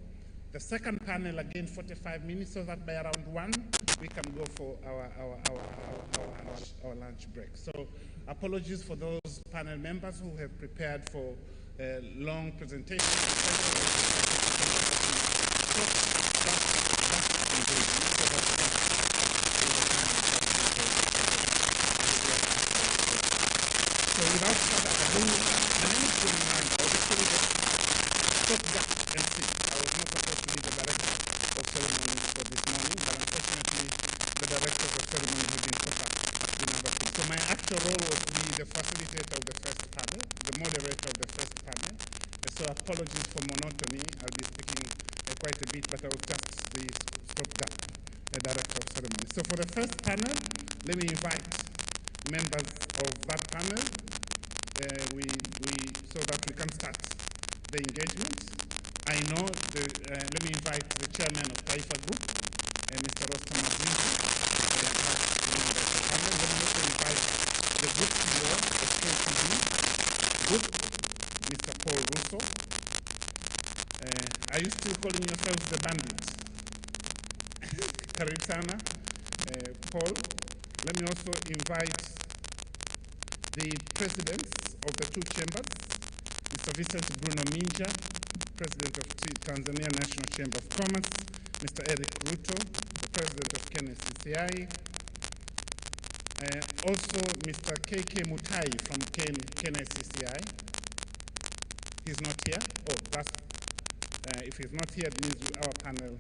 The second panel again 45 minutes, so that by around 1 we can go for our lunch break. So apologies for those panel members who have prepared for long presentations. So without further ado, my name is John Mann. I was actually the stopgap MC. I was not supposed to be the director of ceremonies for this morning, but unfortunately, the director of ceremonies has been caught up. So my actual role was to be the facilitator of the first panel, the moderator of the first panel. So apologies for monotony. I'll be speaking quite a bit, but I was just the stopgap director of ceremonies. So for the first panel, let me invite members of that panel so that we can start the engagement. I know let me invite the chairman of Taifa Group, Mr. Rostam Azinzi, the panel. Let me also invite the group CEO of KTV Group, Mr. Paul Ruto. Are you still calling yourselves the bandits? Karitana, Paul. Let me also invite the presidents of the two chambers, Mr. Vincent Bruno Minja, President of Tanzania-National Chamber of Commerce, Mr. Eric Ruto, the President of Kenya CCI, also Mr. KK Mutai from Kenya CCI. He's not here. Oh, that's, if he's not here, it means our panel.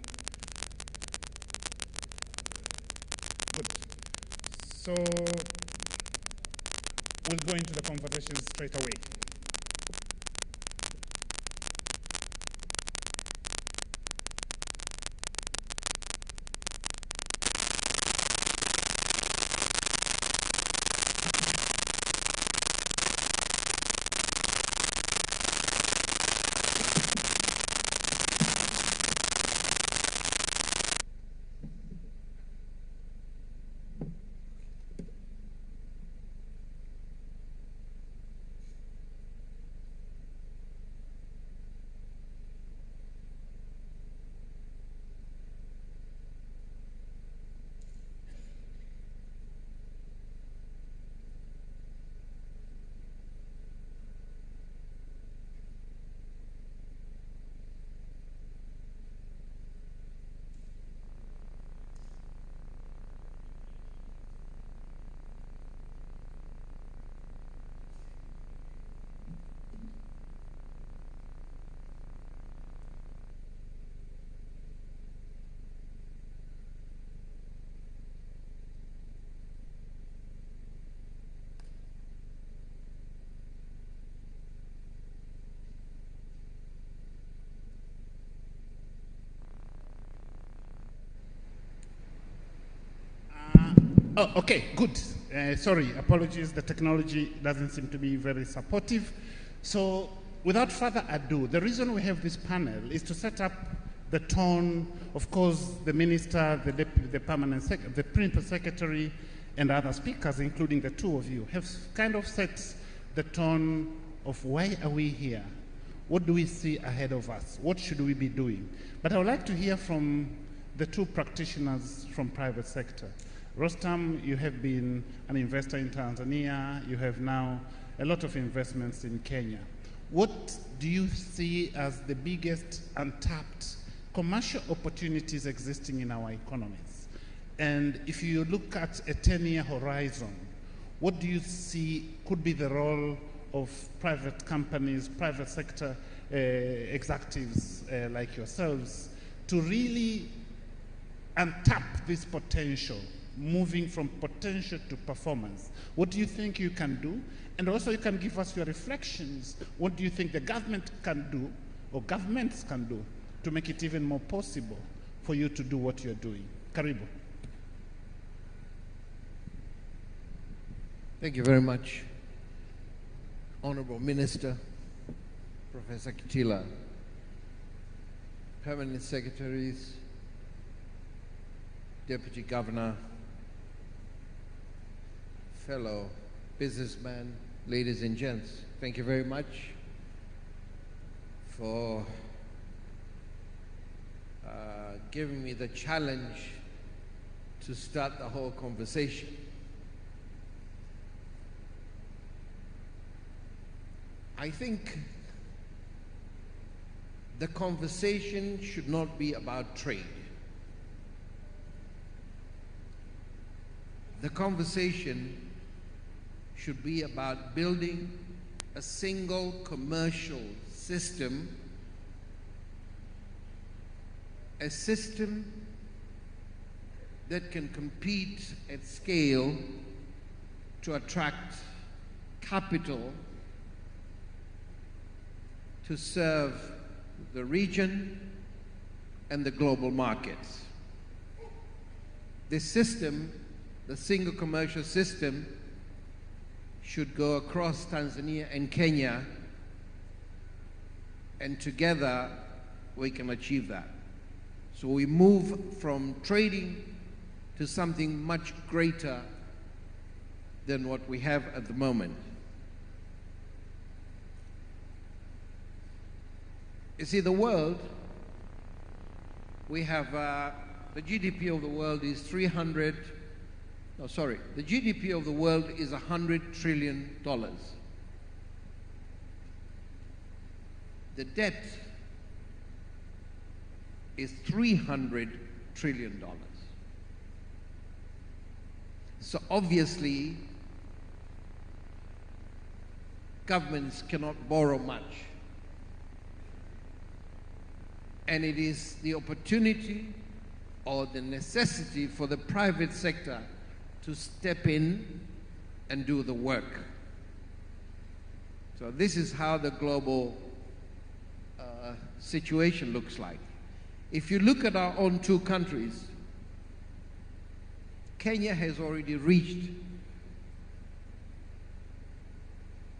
Good. So we'll go into the conversation straight away. Oh, okay, good. Sorry, apologies. The technology doesn't seem to be very supportive. So without further ado, the reason we have this panel is to set up the tone. Of course, the minister, the permanent the principal secretary, and other speakers, including the two of you, have kind of set the tone of why are we here? What do we see ahead of us? What should we be doing? But I would like to hear from the two practitioners from private sector. Rostam, you have been an investor in Tanzania. You have now a lot of investments in Kenya. What do you see as the biggest untapped commercial opportunities existing in our economies? And if you look at a 10-year horizon, what do you see could be the role of private companies, private sector executives like yourselves to really untap this potential moving from potential to performance. What do you think you can do? And also you can give us your reflections. What do you think the government can do, or governments can do, to make it even more possible for you to do what you're doing? Karibu. Thank you very much, Honorable Minister, Professor Kitila, Permanent Secretaries, Deputy Governor, fellow businessmen, ladies and gents. Thank you very much for giving me the challenge to start the whole conversation. I think the conversation should not be about trade. The conversation should be about building a single commercial system, a system that can compete at scale to attract capital to serve the region and the global markets. This system, the single commercial system, should go across Tanzania and Kenya, and together we can achieve that. So we move from trading to something much greater than what we have at the moment. You see, the world, we have, the GDP of the world is the GDP of the world is $100 trillion. The debt is $300 trillion. So obviously, governments cannot borrow much. And it is the opportunity or the necessity for the private sector to step in and do the work. So this is how the global situation looks like. If you look at our own two countries, Kenya has already reached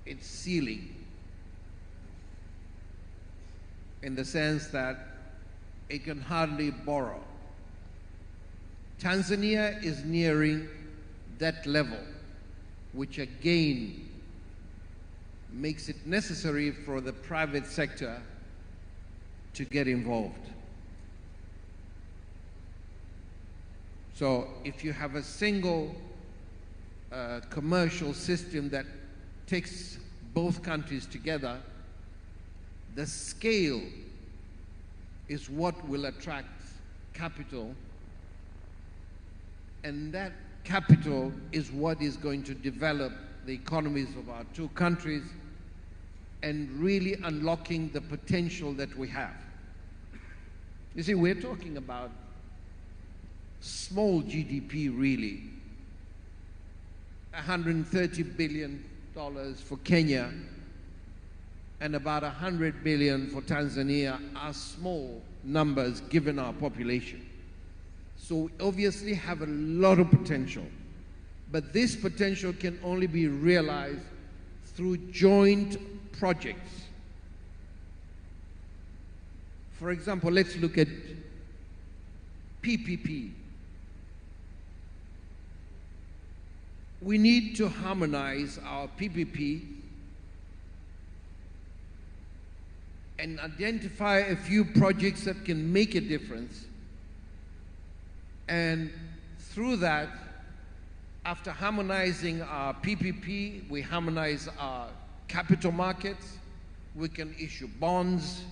its ceiling in the sense that it can hardly borrow. Tanzania is nearing that level, which again makes it necessary for the private sector to get involved. So if you have a single commercial system that takes both countries together, the scale is what will attract capital, and that capital is what is going to develop the economies of our two countries and really unlocking the potential that we have. You see, we're talking about small GDP really. $130 billion for Kenya and about $100 billion for Tanzania are small numbers given our population. So we obviously have a lot of potential, but this potential can only be realized through joint projects. For example, let's look at PPP. We need to harmonize our PPP and identify a few projects that can make a difference. And through that, after harmonizing our PPP, we harmonize our capital markets, we can issue bonds,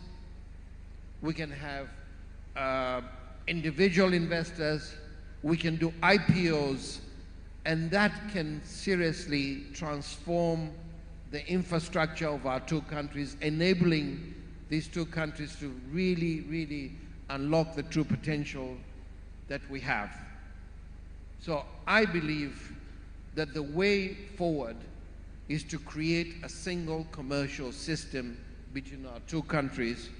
we can have individual investors, we can do IPOs, and that can seriously transform the infrastructure of our two countries, enabling these two countries to really, really unlock the true potential that we have. So I believe that the way forward is to create a single commercial system between our two countries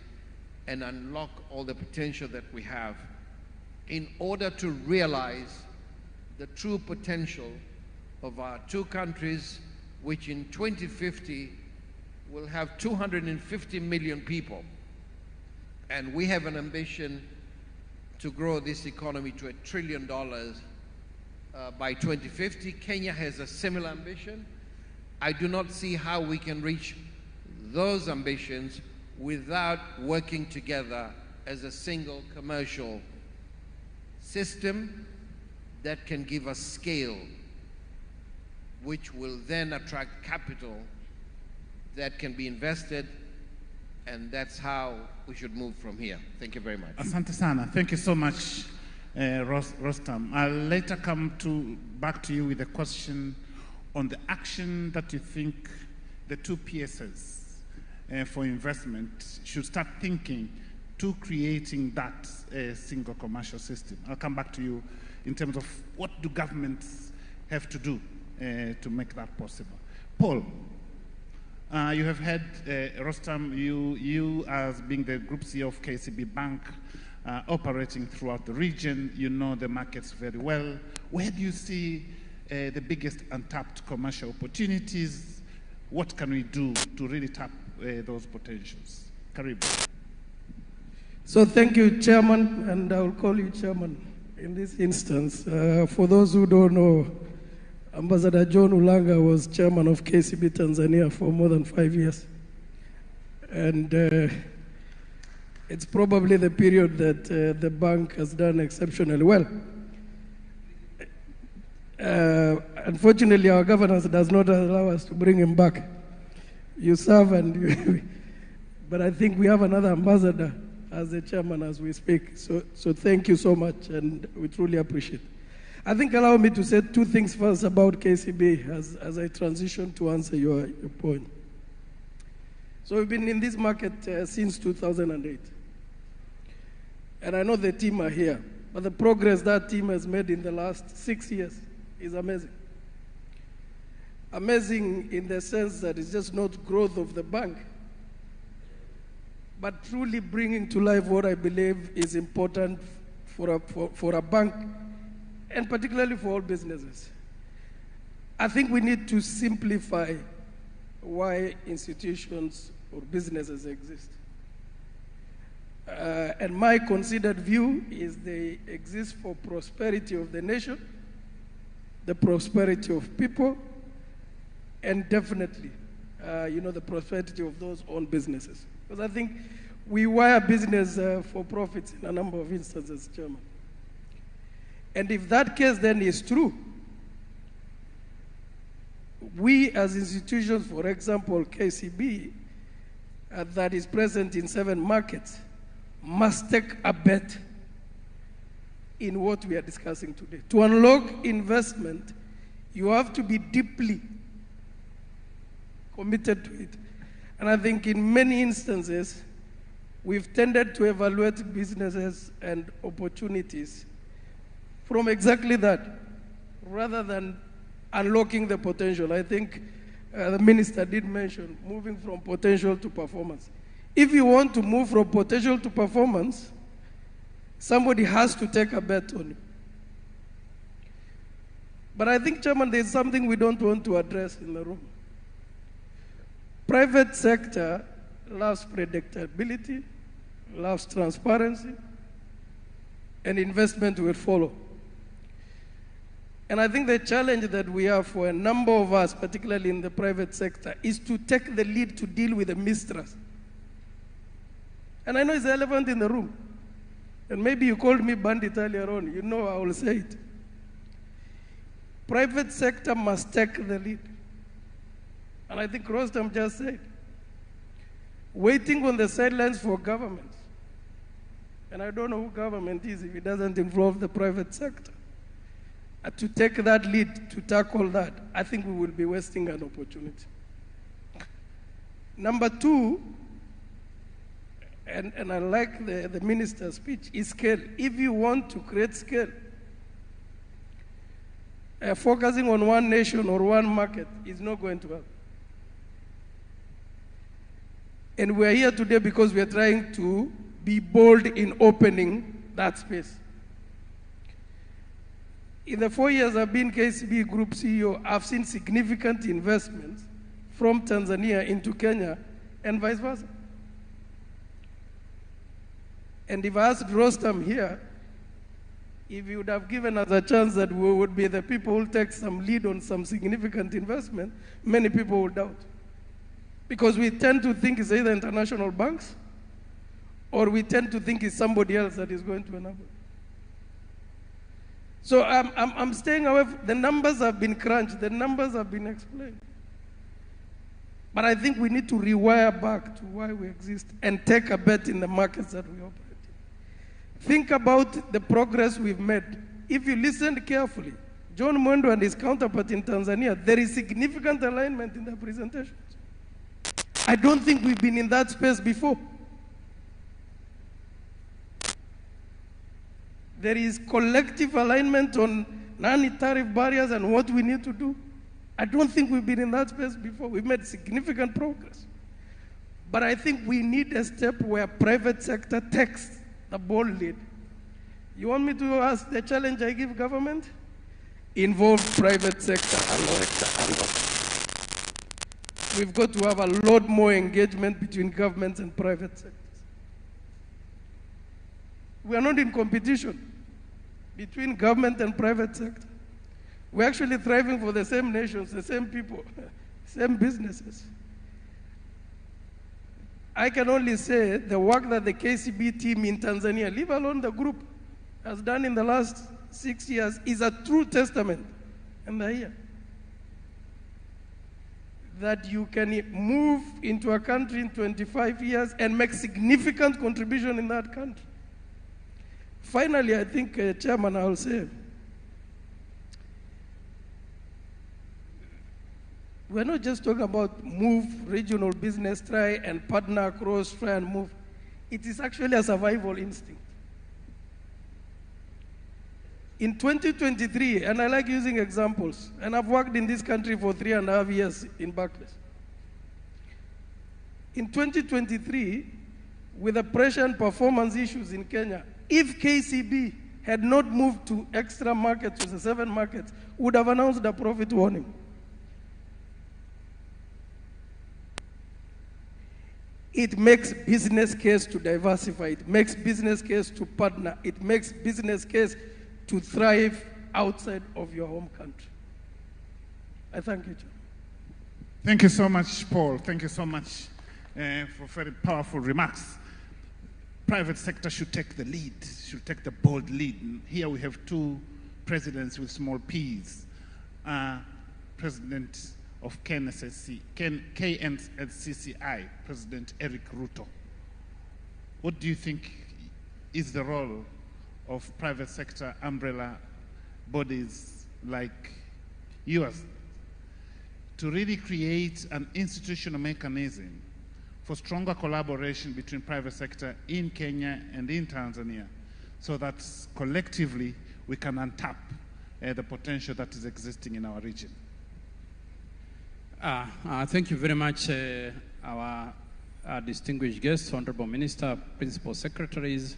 and unlock all the potential that we have in order to realize the true potential of our two countries, which in 2050 will have 250 million people. And we have an ambition to grow this economy to $1 trillion by 2050. Kenya has a similar ambition. I do not see how we can reach those ambitions without working together as a single commercial system that can give us scale, which will then attract capital that can be invested, and that's how we should move from here. Thank you very much. Asante sana. Thank you so much, Rostam. I'll later come back to you with a question on the action that you think the two PSs for investment should start thinking to creating that single commercial system. I'll come back to you in terms of what do governments have to do to make that possible. Paul, you have had Rostam, you as being the Group CEO of KCB Bank, operating throughout the region, you know the markets very well. Where do you see the biggest untapped commercial opportunities? What can we do to really tap those potentials? Karibu. So thank you, Chairman, and I will call you Chairman in this instance. For those who don't know, Ambassador John Ulanga was Chairman of KCB Tanzania for more than 5 years. And it's probably the period that the bank has done exceptionally well. Unfortunately, our governance does not allow us to bring him back. You serve, but I think we have another ambassador as the chairman as we speak. So thank you so much, and we truly appreciate it. I think allow me to say two things first about KCB as I transition to answer your point. So we've been in this market since 2008. And I know the team are here, but the progress that team has made in the last 6 years is amazing. Amazing in the sense that it's just not growth of the bank, but truly bringing to life what I believe is important for a bank, and particularly for all businesses. I think we need to simplify why institutions or businesses exist. And my considered view is they exist for prosperity of the nation, the prosperity of people, and definitely, the prosperity of those owned businesses. Because I think we wire business for profits in a number of instances, Chairman. And if that case then is true, we as institutions, for example, KCB, that is present in 7 markets, must take a bet in what we are discussing today. To unlock investment, you have to be deeply committed to it. And I think in many instances, we've tended to evaluate businesses and opportunities from exactly that, rather than unlocking the potential. I think the minister did mention moving from potential to performance. If you want to move from potential to performance, somebody has to take a bet on you. But I think, Chairman, there's something we don't want to address in the room. Private sector loves predictability, loves transparency, and investment will follow. And I think the challenge that we have for a number of us, particularly in the private sector, is to take the lead to deal with the mistrust. And I know it's relevant in the room. And maybe you called me bandit earlier on. You know I will say it. Private sector must take the lead. And I think Rostam just said, waiting on the sidelines for government. And I don't know who government is if it doesn't involve the private sector. To take that lead, to tackle that, I think we will be wasting an opportunity. Number 2, and I like the minister's speech, is scale. If you want to create scale, focusing on one nation or one market is not going to help. And we are here today because we are trying to be bold in opening that space. In the 4 years I've been KCB Group CEO, I've seen significant investments from Tanzania into Kenya and vice versa. And if I asked Rostam here, if he would have given us a chance that we would be the people who take some lead on some significant investment, many people would doubt. Because we tend to think it's either international banks or we tend to think it's somebody else that is going to enable. So I'm staying away. The numbers have been crunched. The numbers have been explained. But I think we need to rewire back to why we exist and take a bet in the markets that we operate in. Think about the progress we've made. If you listened carefully, John Mwendo and his counterpart in Tanzania, there is significant alignment in their presentations. I don't think we've been in that space before. There is collective alignment on non-tariff barriers and what we need to do. I don't think we've been in that space before. We've made significant progress. But I think we need a step where private sector takes the bold lead. You want me to ask the challenge I give government? Involve private sector a lot. We've got to have a lot more engagement between governments and private sectors. We are not in competition between government and private sector. We're actually thriving for the same nations, the same people, same businesses. I can only say the work that the KCB team in Tanzania, leave alone the group, has done in the last 6 years is a true testament. And they're here. That you can move into a country in 25 years and make significant contribution in that country. Finally, I think, Chairman, I will say, we're not just talking about move regional business, try and partner across, try and move. It is actually a survival instinct. In 2023, and I like using examples, and I've worked in this country for 3.5 years in Barclays. In 2023, with the pressure and performance issues in Kenya, if KCB had not moved to extra markets, to the 7 markets, would have announced a profit warning. It makes business case to diversify. It makes business case to partner. It makes business case to thrive outside of your home country. I thank you, John. Thank you so much, Paul. Thank you so much for very powerful remarks. Private sector should take the lead, should take the bold lead. And here we have 2 presidents with small p's. President of KNCCI, President Eric Ruto. What do you think is the role of private sector umbrella bodies like yours to really create an institutional mechanism for stronger collaboration between private sector in Kenya and in Tanzania, so that collectively we can untap the potential that is existing in our region? Thank you very much, our distinguished guests, Honorable Minister, Principal Secretaries,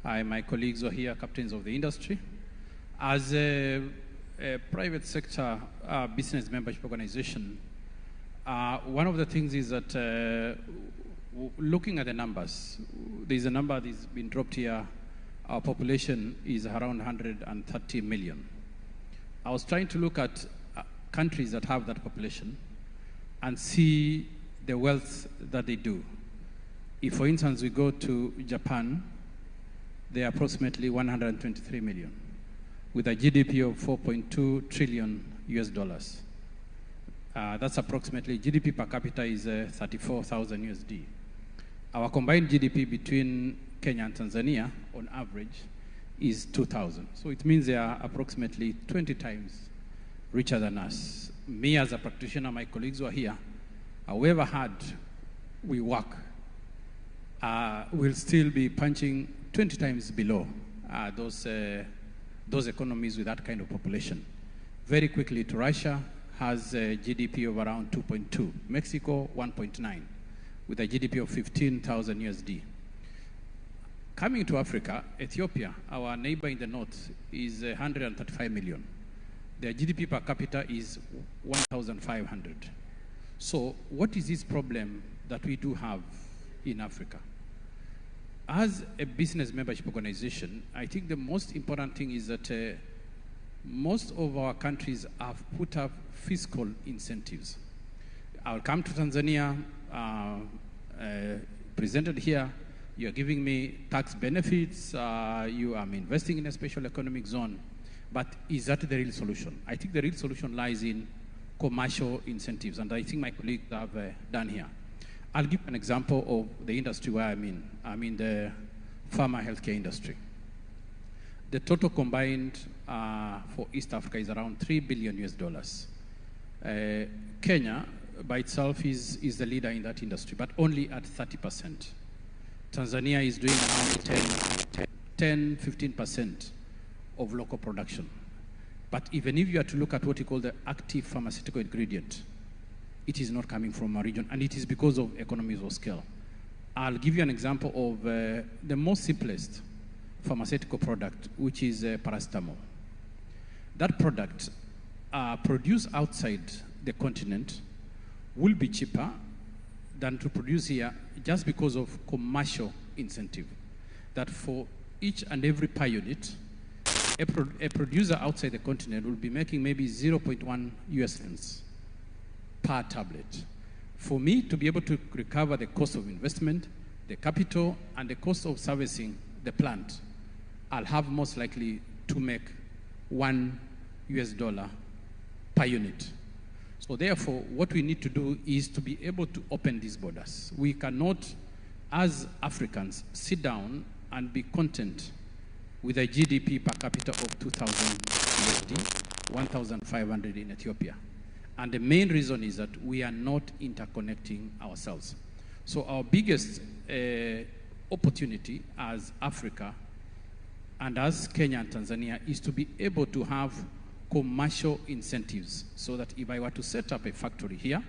my colleagues who are here, captains of the industry. As a private sector business membership organization, one of the things is that looking at the numbers, there's a number that's been dropped here. Our population is around 130 million. I was trying to look at countries that have that population and see the wealth that they do. If, for instance, we go to Japan, they are approximately 123 million, with a GDP of 4.2 trillion US dollars. That's approximately, GDP per capita is 34,000 USD. Our combined GDP between Kenya and Tanzania, on average, is 2,000. So it means they are approximately 20 times richer than us. Me as a practitioner, my colleagues who are here, however hard we work, we'll still be punching 20 times below those economies with that kind of population. Very quickly to Russia, has a GDP of around 2.2. Mexico, 1.9, with a GDP of 15,000 USD. Coming to Africa, Ethiopia, our neighbor in the north, is 135 million. Their GDP per capita is 1,500. So what is this problem that we do have in Africa? As a business membership organization, I think the most important thing is that most of our countries have put up fiscal incentives. I'll come to Tanzania, presented here. You're giving me tax benefits, I'm investing in a special economic zone, but is that the real solution? I think the real solution lies in commercial incentives, and I think my colleagues have done here. I'll give an example of the industry where I'm in. I'm in the pharma healthcare industry. The total combined for East Africa is around $3 billion US. Kenya by itself is the leader in that industry, but only at 30%. Tanzania is doing around 10-15% of local production. But even if you are to look at what you call the active pharmaceutical ingredient, it is not coming from a region, and it is because of economies of scale. I'll give you an example of the most simplest pharmaceutical product, which is paracetamol. That product produced outside the continent will be cheaper than to produce here just because of commercial incentive. That for each and every per unit, a producer outside the continent will be making maybe 0.1 US cents per tablet. For me to be able to recover the cost of investment, the capital, and the cost of servicing the plant, I'll have most likely to make $1 US per unit. So therefore, what we need to do is to be able to open these borders. We cannot, as Africans, sit down and be content with a GDP per capita of 2,000 USD, 1,500 in Ethiopia. And the main reason is that we are not interconnecting ourselves. So our biggest opportunity as Africa and as Kenya and Tanzania is to be able to have commercial incentives, so that if I were to set up a factory here,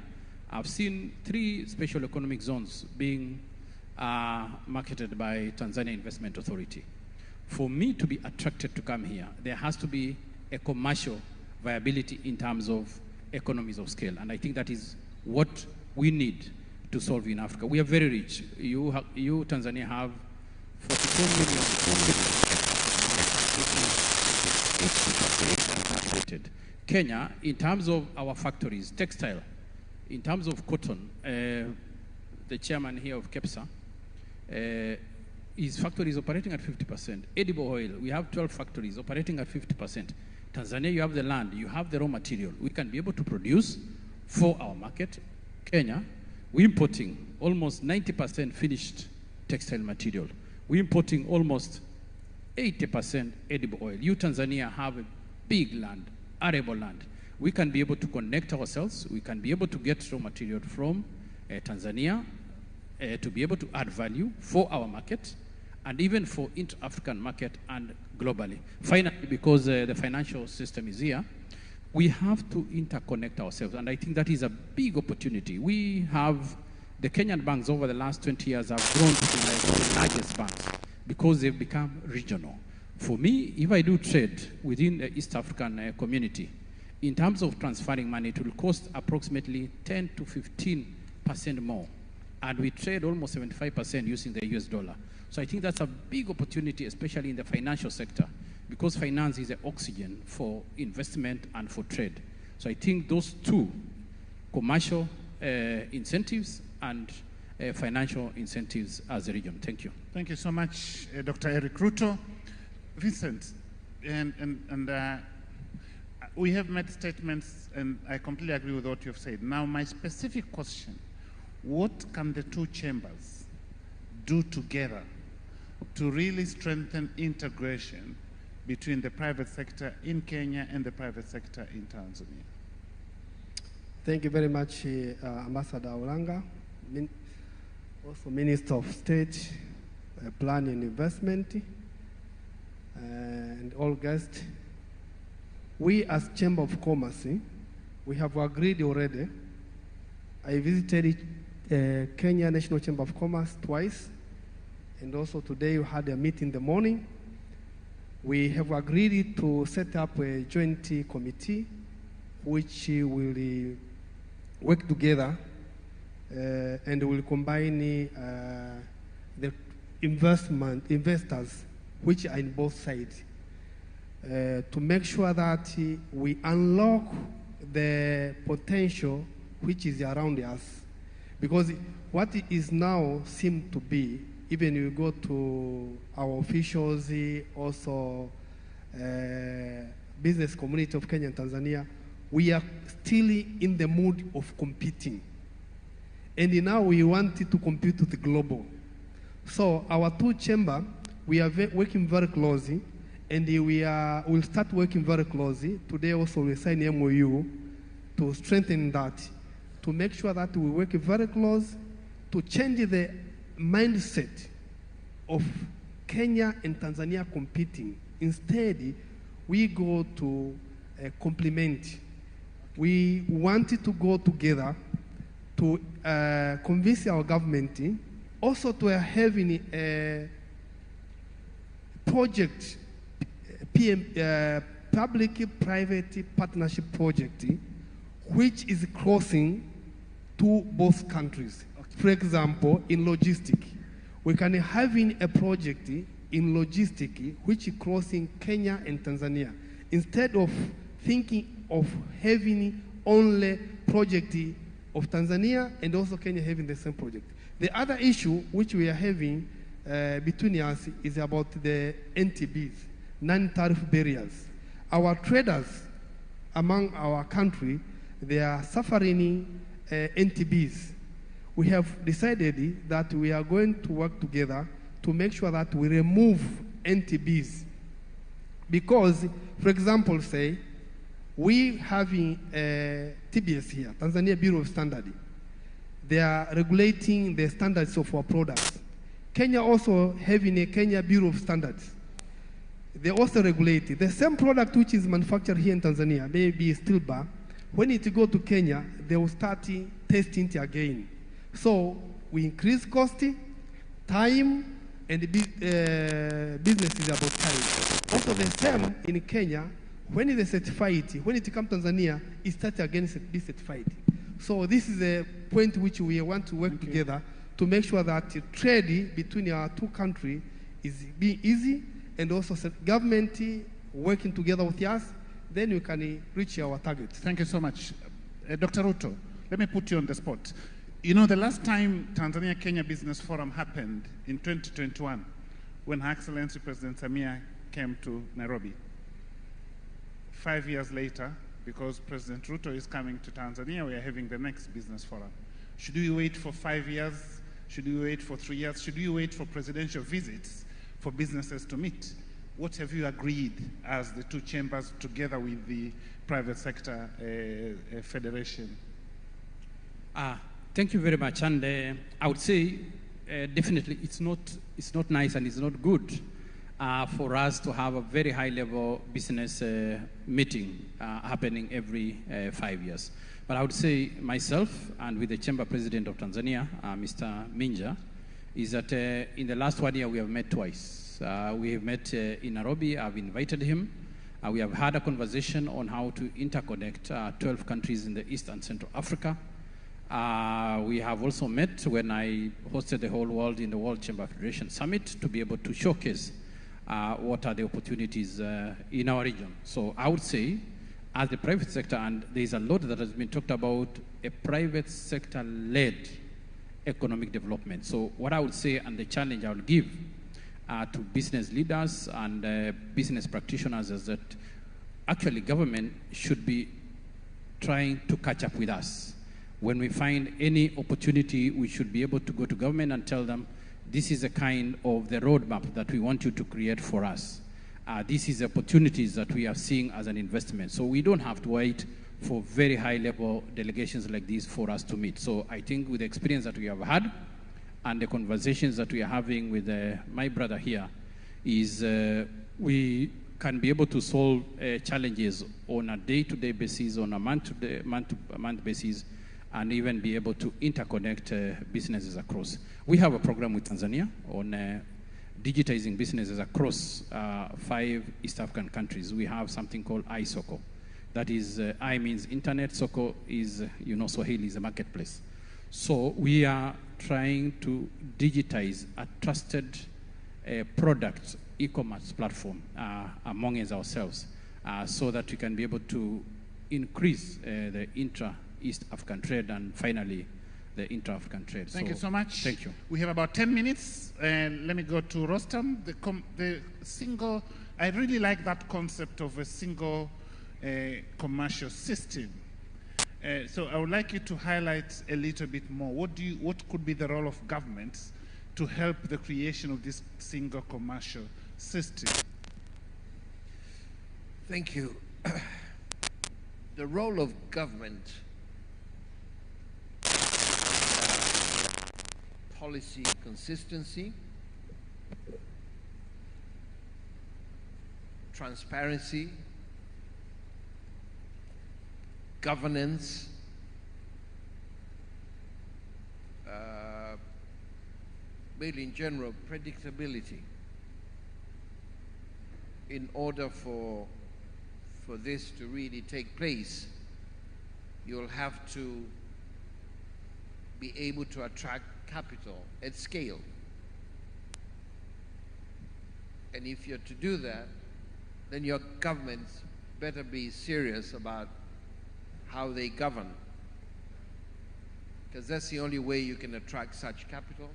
I've seen 3 special economic zones being marketed by Tanzania Investment Authority. For me to be attracted to come here, there has to be a commercial viability in terms of economies of scale. And I think that is what we need to solve in Africa. We are very rich. You Tanzania, have 44 million. Kenya, in terms of our factories, textile, in terms of cotton, the chairman here of KEPSA, his factory is operating at 50%. Edible oil, we have 12 factories operating at 50%. Tanzania, you have the land, you have the raw material. We can be able to produce for our market. Kenya, we're importing almost 90% finished textile material. We're importing almost 80% edible oil. You, Tanzania, have a big land, arable land. We can be able to connect ourselves. We can be able to get raw material from Tanzania to be able to add value for our market and even for inter-African market and globally. Finally, because the financial system is here, we have to interconnect ourselves, and I think that is a big opportunity. We have, the Kenyan banks over the last 20 years have grown to be like the largest banks because they've become regional. For me, if I do trade within the East African community, in terms of transferring money, it will cost approximately 10 to 15% more. And we trade almost 75% using the US dollar. So I think that's a big opportunity, especially in the financial sector, because finance is an oxygen for investment and for trade. So I think those two, commercial incentives and financial incentives as a region. Thank you. Thank you so much, Dr. Eric Ruto. Vincent, we have made statements, and I completely agree with what you've said. Now, my specific question, what can the two chambers do together to really strengthen integration between the private sector in Kenya and the private sector in Tanzania? Thank you very much, Ambassador Olanga, also Minister of State, Planning and Investment, and all guests. we as Chamber of Commerce, we have agreed already. I visited Kenya National Chamber of Commerce twice, and also today we had a meeting in the morning. We have agreed to set up a joint committee which will work together and will combine the investors which are in both sides to make sure that we unlock the potential which is around us. Because what is now seemed to be, even you go to our officials, also business community of Kenya and Tanzania, we are still in the mood of competing. And now we want to compete with the global. So our two chambers, we are working very closely, and we'll start working very closely. Today also we sign MOU to strengthen that, to make sure that we work very close to change the mindset of Kenya and Tanzania competing. Instead, we go to complement. We wanted to go together to convince our government also to having a project, public-private partnership project, which is crossing to both countries. Okay. For example, in logistics, we can have a project in logistics which is crossing Kenya and Tanzania. Instead of thinking of having only project of Tanzania and also Kenya having the same project. The other issue which we are having between us is about the NTBs, non-tariff barriers. Our traders among our country, they are suffering NTBs. We have decided that we are going to work together to make sure that we remove NTBs. Because, for example, say, we having TBS here, Tanzania Bureau of Standards. They are regulating the standards of our products. Kenya also having a Kenya Bureau of Standards. They also regulate the same product which is manufactured here in Tanzania, maybe steel bar. When it go to Kenya, they will start testing it again. So we increase cost, time, and business is about time. Also the same in Kenya, when it is certified, when it comes to Tanzania, it starts again to be certified. So this is a point which we want to work together to make sure that trade between our two countries is being easy, and also government working together with us, then we can reach our targets. Thank you so much. Dr. Ruto, let me put you on the spot. You know, the last time Tanzania-Kenya Business Forum happened in 2021, when Her Excellency President Samia came to Nairobi. 5 years later, because President Ruto is coming to Tanzania, we are having the next business forum. Should we wait for 5 years? Should we wait for 3 years? Should we wait for presidential visits for businesses to meet? What have you agreed as the two chambers together with the private sector federation? Thank you very much. And I would say definitely it's not nice and it's not good for us to have a very high-level business meeting happening every 5 years. But I would say myself and with the Chamber President of Tanzania, Mr. Minja, is that in the last 1 year we have met twice. We have met in Nairobi. I've invited him. We have had a conversation on how to interconnect 12 countries in the East and Central Africa. We have also met when I hosted the whole world in the World Chamber Federation Summit to be able to showcase what are the opportunities in our region. So I would say, as the private sector, and there's a lot that has been talked about, a private sector-led economic development. So what I would say, and the challenge I would give to business leaders and business practitioners, is that actually government should be trying to catch up with us. When we find any opportunity, we should be able to go to government and tell them, this is a kind of the roadmap that we want you to create for us. This is opportunities that we are seeing as an investment. So we don't have to wait for very high-level delegations like this for us to meet. So I think with the experience that we have had and the conversations that we are having with my brother here, is we can be able to solve challenges on a day-to-day basis, on a month-to-month basis, and even be able to interconnect businesses across. We have a program with Tanzania on digitizing businesses across 5 East African countries. We have something called iSoko. That is, I means internet, Soko is, Swahili is a marketplace. So we are trying to digitize a trusted product e-commerce platform among ourselves so that we can be able to increase the intra-East African trade and finally the intra-African trade. Thank you so much. Thank you. We have about 10 minutes, and let me go to Rostam. I really like that concept of a single commercial system. So I would like you to highlight a little bit more. What could be the role of governments to help the creation of this single commercial system? Thank you. The role of government, policy consistency, transparency, governance, really in general, predictability. In order for this to really take place, you'll have to be able to attract capital at scale. And if you're to do that, then your governments better be serious about how they govern, because that's the only way you can attract such capital.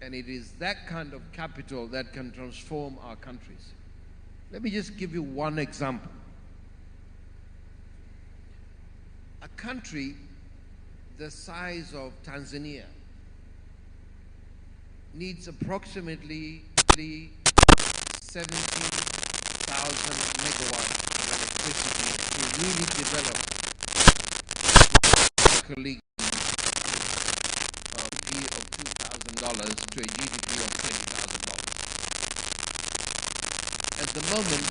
And it is that kind of capital that can transform our countries. Let me just give you one example. A country the size of Tanzania needs approximately 17,000 megawatts of electricity to really develop a league of $2,000 to a GDP of $20,000. At the moment,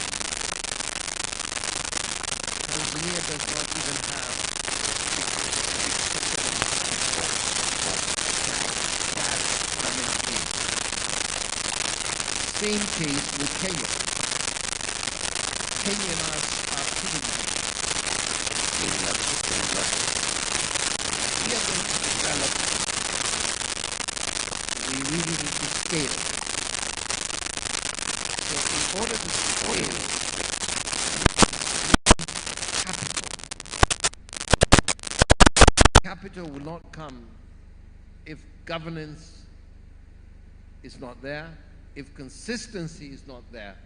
Tanzania does not even have that coming in. Same case with Kenya. Kenya and us are pretty much in the same level. We are going to develop. We really need to scale. So in order to scale, capital will not come if governance is not there, if consistency is not there,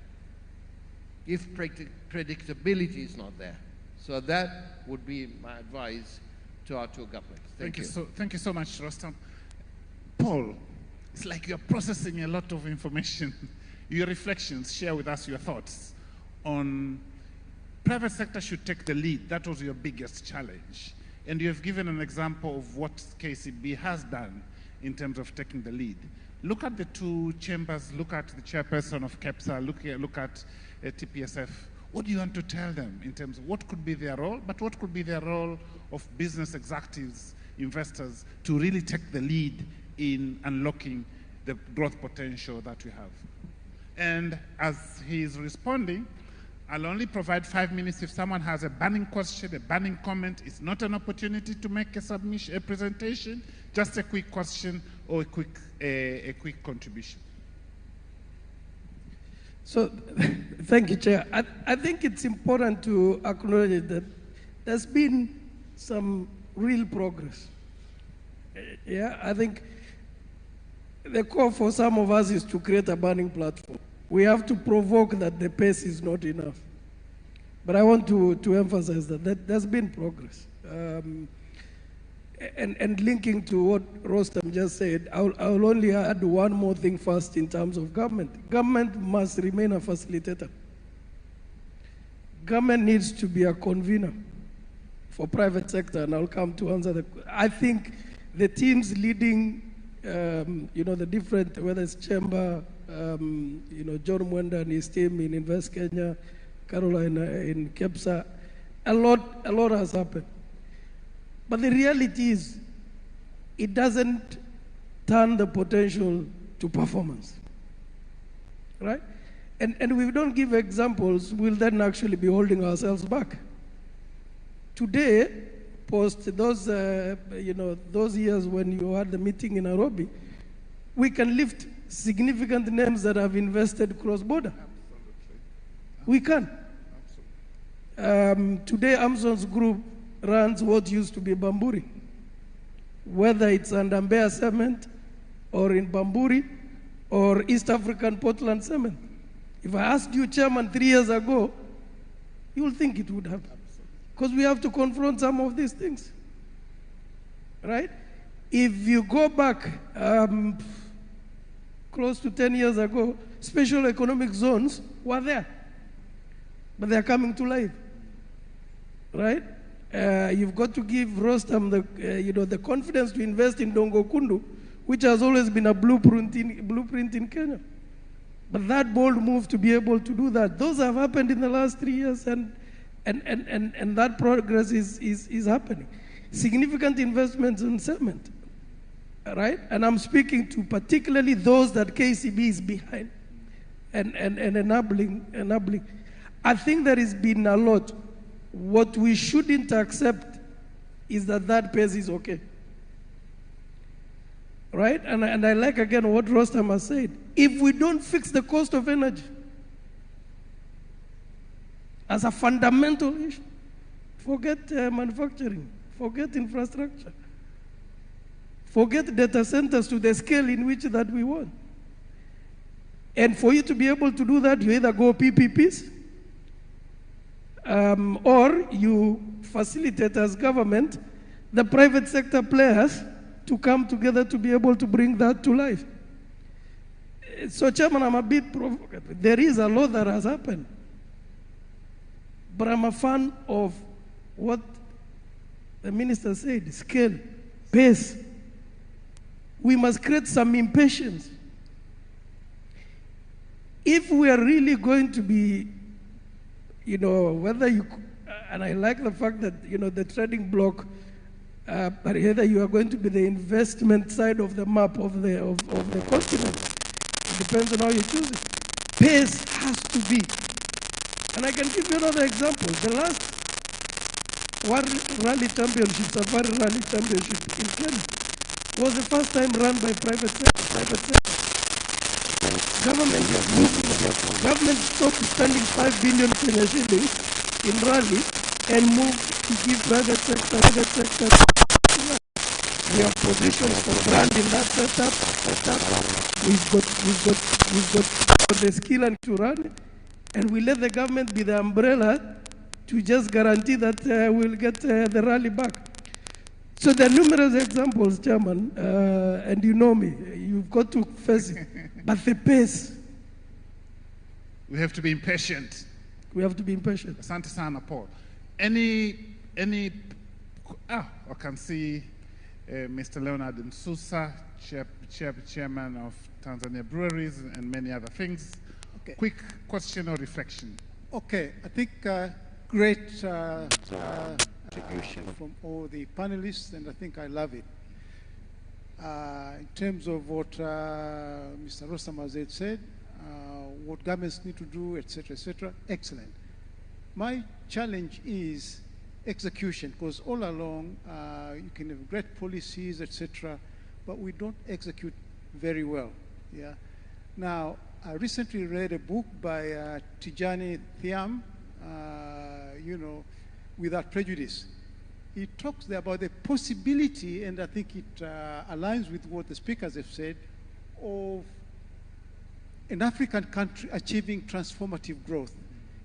if predictability is not there. So that would be my advice to our two governments. Thank you. Thank you so much, Rostam. Paul, it's like you're processing a lot of information. Your reflections, share with us your thoughts on private sector should take the lead. That was your biggest challenge. And you have given an example of what KCB has done in terms of taking the lead. Look at the two chambers, look at the chairperson of KEPSA, look at TPSF. What do you want to tell them in terms of what could be their role, but what could be their role of business executives, investors, to really take the lead in unlocking the growth potential that we have? And as he is responding, I'll only provide 5 minutes if someone has a burning question, a burning comment. It's not an opportunity to make a submission, a presentation, just a quick question or a quick contribution. So, thank you, Chair. I think it's important to acknowledge that there's been some real progress. Yeah, I think the call for some of us is to create a burning platform. We have to provoke that the pace is not enough. But I want to emphasize that there's been progress. And linking to what Rostam just said, I'll only add one more thing first in terms of government. Government must remain a facilitator. Government needs to be a convener for private sector, and I'll come to answer the. I think the teams leading, the different, whether it's chamber, John Mwenda and his team in Invest Kenya, Caroline in KEPSA. A lot has happened. But the reality is, it doesn't turn the potential to performance, right? And if we don't give examples, we'll then actually be holding ourselves back. Today, post those, those years when you had the meeting in Nairobi, we can lift significant names that have invested cross-border. We can. Today, Amazon's group runs what used to be Bamburi. Whether it's under Mbeya Cement, or in Bamburi, or East African Portland Cement. If I asked you, Chairman, 3 years ago, you'll think it would happen. Because we have to confront some of these things, right? If you go back close to 10 years ago, special economic zones were there, but they're coming to life, right? You've got to give Rostam the confidence to invest in Dongo Kundu, which has always been a blueprint in Kenya. But that bold move to be able to do that, those have happened in the last 3 years, and that progress is happening. Significant investments in cement, right? And I'm speaking to particularly those that KCB is behind and enabling. I think there has been a lot. What we shouldn't accept is that pace is okay. Right? And I like again what Rostam has said. If we don't fix the cost of energy as a fundamental issue, forget manufacturing, forget infrastructure, forget data centers to the scale in which that we want. And for you to be able to do that, you either go PPPs or you facilitate as government the private sector players to come together to be able to bring that to life. So, Chairman, I'm a bit provocative. There is a lot that has happened. But I'm a fan of what the minister said, scale, pace. We must create some impatience. If we are really going to be, whether you, and I like the fact that, the trading block, but either you are going to be the investment side of the map of the continent. It depends on how you choose it. Pace has to be. And I can give you another example. The last World Rally Championship, Safari Rally Championship in Kenya, was the first time run by private sector. Government stopped spending 5 billion Kenya shillings in rally and moved to give private sector. We have positions for brand in that setup. We've got the skill and to run, and we let the government be the umbrella to just guarantee that we'll get the rally back. So there are numerous examples, Chairman, and you know me. You've got to face it. But the pace. We have to be impatient. We have to be impatient. Asante sana, Paul. I can see Mr. Leonard Msusa, chairman of Tanzania Breweries and many other things. Okay. Quick question or reflection. Okay, I think great contribution from all the panelists, and I think I love it. In terms of what Mr. Rostam has said, what governments need to do, etc., excellent. My challenge is execution, because all along you can have great policies, etc., but we don't execute very well. Yeah. Now, I recently read a book by Tijani Thiam, Without Prejudice. He talks there about the possibility, and I think it aligns with what the speakers have said, of an African country achieving transformative growth.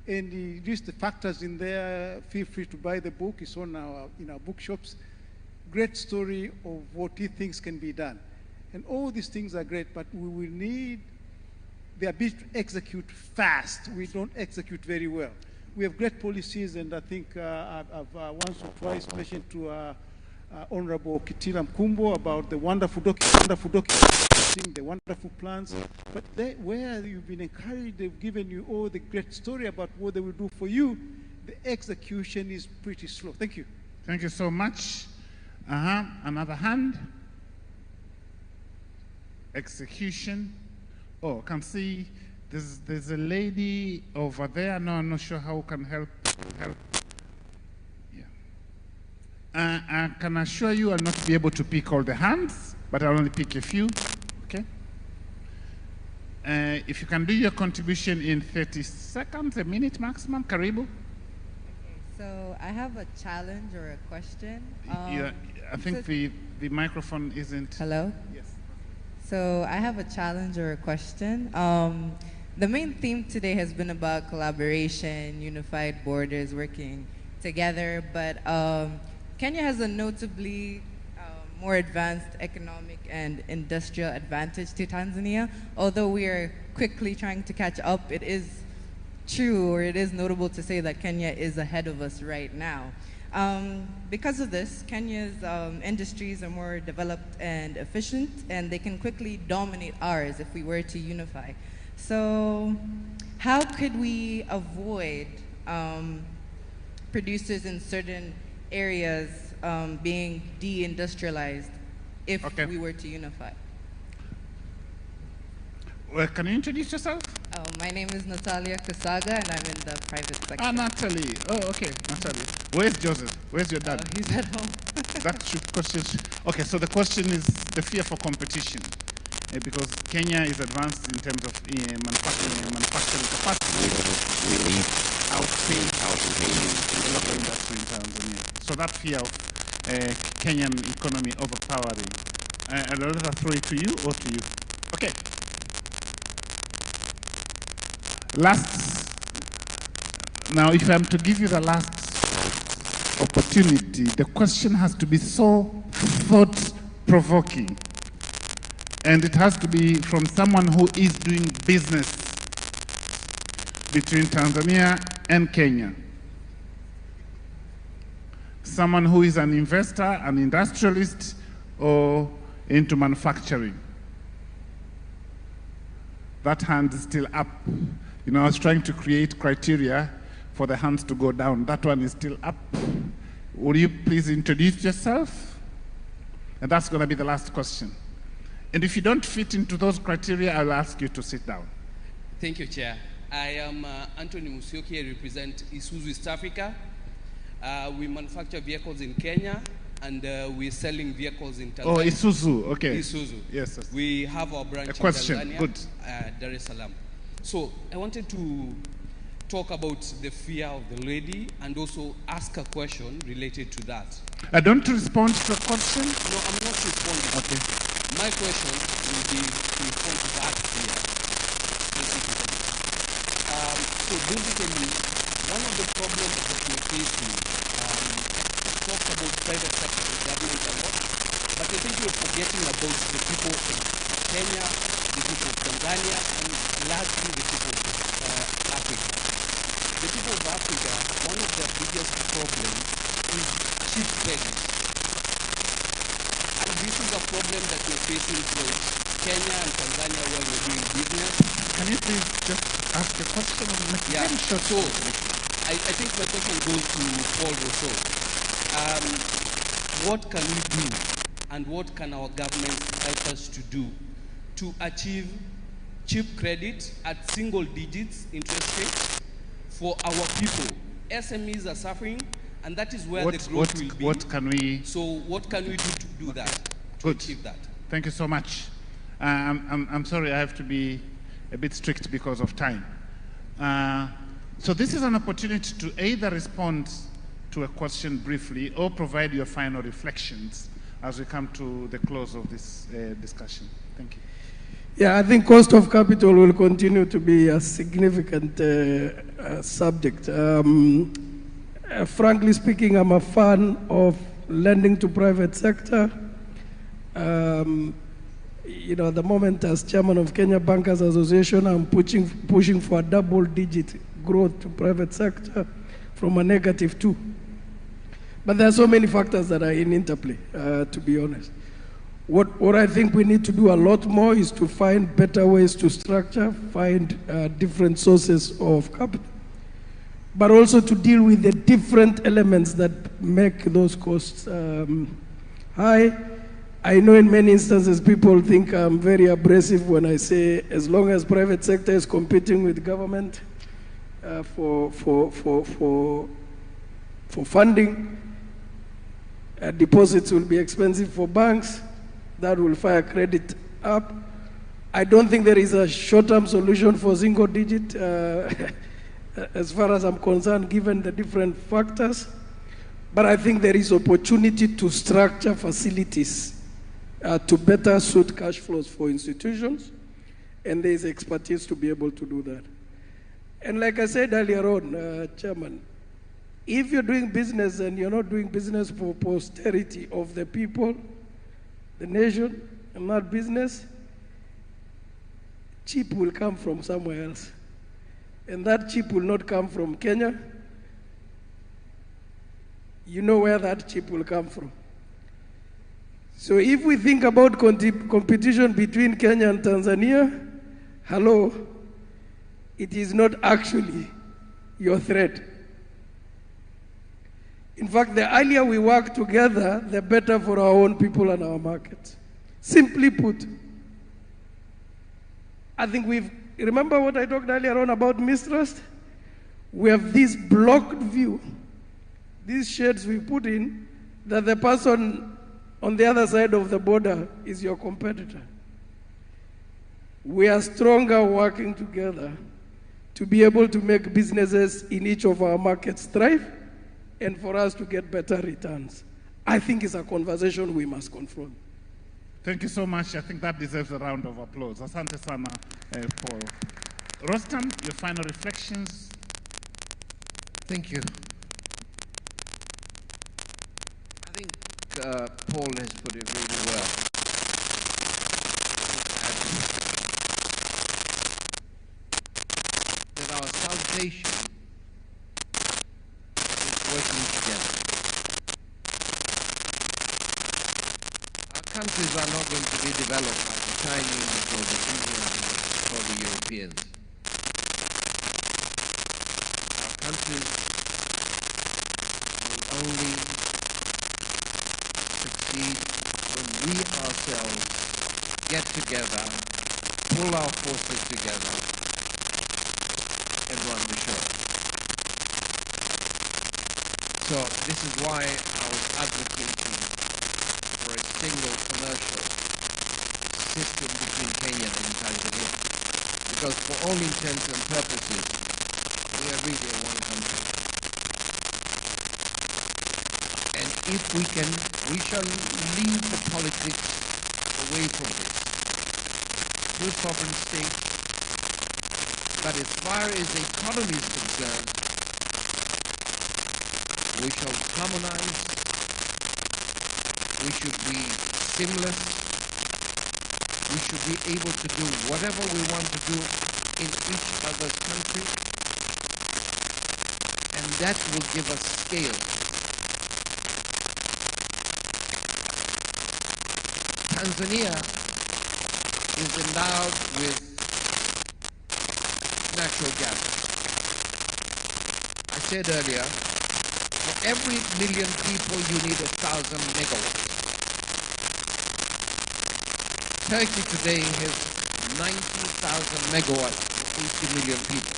And he lists the factors in there. Feel free to buy the book. It's on in our bookshops. Great story of what he thinks can be done. And all these things are great, but we will need the ability to execute fast. We don't execute very well. We have great policies, and I think I've once or twice mentioned to Honorable Kitila Mkumbo about the wonderful documenting, the wonderful plans. But where you've been encouraged, they've given you all the great story about what they will do for you, the execution is pretty slow. Thank you. Thank you so much. Another hand. Execution. Oh, can see there's a lady over there. No, I'm not sure how we can help. Yeah. I can assure you I'll not be able to pick all the hands, but I'll only pick a few. Okay. If you can do your contribution in 30 seconds, a minute maximum, Karibu. So I have a challenge or a question. Yeah, I think the microphone isn't. Hello? Yes. So I have a challenge or a question. The main theme today has been about collaboration, unified borders, working together, but Kenya has a notably more advanced economic and industrial advantage to Tanzania. Although we are quickly trying to catch up, it is true, or it is notable to say that Kenya is ahead of us right now. Because of this, Kenya's industries are more developed and efficient, and they can quickly dominate ours if we were to unify. So how could we avoid producers in certain areas being deindustrialized if we were to unify? Well, can you introduce yourself? Oh, my name is Natalia Kasaga, and I'm in the private sector. Natalie. Oh, okay, Natalie. Where's Joseph? Where's your dad? He's at home. That question. Okay, so the question is the fear for competition, because Kenya is advanced in terms of manufacturing capacity. We outpace the local industry in Tanzania. So that fear of Kenyan economy overpowering. I'll either throw it to you or to you. Okay. Now if I'm to give you the last opportunity, the question has to be so thought-provoking. And it has to be from someone who is doing business between Tanzania and Kenya. Someone who is an investor, an industrialist, or into manufacturing. That hand is still up. You know, I was trying to create criteria for the hands to go down. That one is still up. Would you please introduce yourself? And that's going to be the last question. And if you don't fit into those criteria, I'll ask you to sit down. Thank you, Chair. I am Anthony Musyoki. I represent Isuzu East Africa. We manufacture vehicles in Kenya, and we're selling vehicles in Tanzania. Oh, Isuzu, okay. Isuzu. Yes. We have our branch in Tanzania, good. Dar es Salaam. So I wanted to talk about the fear of the lady and also ask a question related to that. Don't respond to the question? No, I'm not responding. Okay. My question will be to respond to that fear. So basically, one of the problems that we're facing, talks about private sector and government a lot, but I think we're forgetting about the people of Kenya, the people of Tanzania, and largely the people of Africa. The people of Africa, one of their biggest problems is cheap credit. And this is a problem that we're facing for Kenya and Tanzania while we're doing business. Can you please just ask a question? Yeah, so I think my question goes to Paul Rousseau. What can we do and what can our government help us to do to achieve cheap credit at single digits interest rates for our people? SMEs are suffering, and that is where the growth will be. What can we... So what can we do to do that, to achieve that? Thank you so much. I'm sorry, I have to be a bit strict because of time. So this is an opportunity to either respond to a question briefly or provide your final reflections as we come to the close of this discussion. Thank you. Yeah, I think cost of capital will continue to be a significant subject. Frankly speaking, I'm a fan of lending to private sector. You know, at the moment as chairman of Kenya Bankers Association, I'm pushing for a double-digit growth to private sector from a -2. But there are so many factors that are in interplay, to be honest. What I think we need to do a lot more is to find better ways to structure, find different sources of capital, but also to deal with the different elements that make those costs high. I know in many instances people think I'm very abrasive when I say as long as private sector is competing with government for funding, deposits will be expensive for banks. That will fire credit up. I don't think there is a short-term solution for single digit as far as I'm concerned, given the different factors. But I think there is opportunity to structure facilities to better suit cash flows for institutions, and there is expertise to be able to do that. And like I said earlier on, Chairman, if you're doing business and you're not doing business for posterity of the people, the nation, and not business, cheap will come from somewhere else. And that cheap will not come from Kenya. You know where that cheap will come from. So if we think about competition between Kenya and Tanzania, hello, it is not actually your threat. In fact, the earlier we work together, the better for our own people and our markets. Simply put, I think remember what I talked earlier on about mistrust? We have this blocked view, these shades we put in, that the person on the other side of the border is your competitor. We are stronger working together to be able to make businesses in each of our markets thrive and for us to get better returns. I think it's a conversation we must confront. Thank you so much. I think that deserves a round of applause. Asante sana, Paul. Rostam, your final reflections. Thank you. I think Paul has put it really well. That our salvation is working together. Our countries are not going to be developed by the Chinese or the Indians or the Europeans. Our countries will only succeed when we ourselves get together, pull our forces together, and run the show. So this is why I was advocating for a single commercial system between Kenya and Tanzania. Because for all intents and purposes, we are really one country. And if we can, we shall leave the politics away from this. Two sovereign states, but as far as the economy is concerned, we shall harmonize, we should be seamless, we should be able to do whatever we want to do in each other's country, and that will give us scale. Tanzania is endowed with natural gas. I said earlier, for every million people you need 1,000 megawatts. Turkey today has 90,000 megawatts for 80 million people.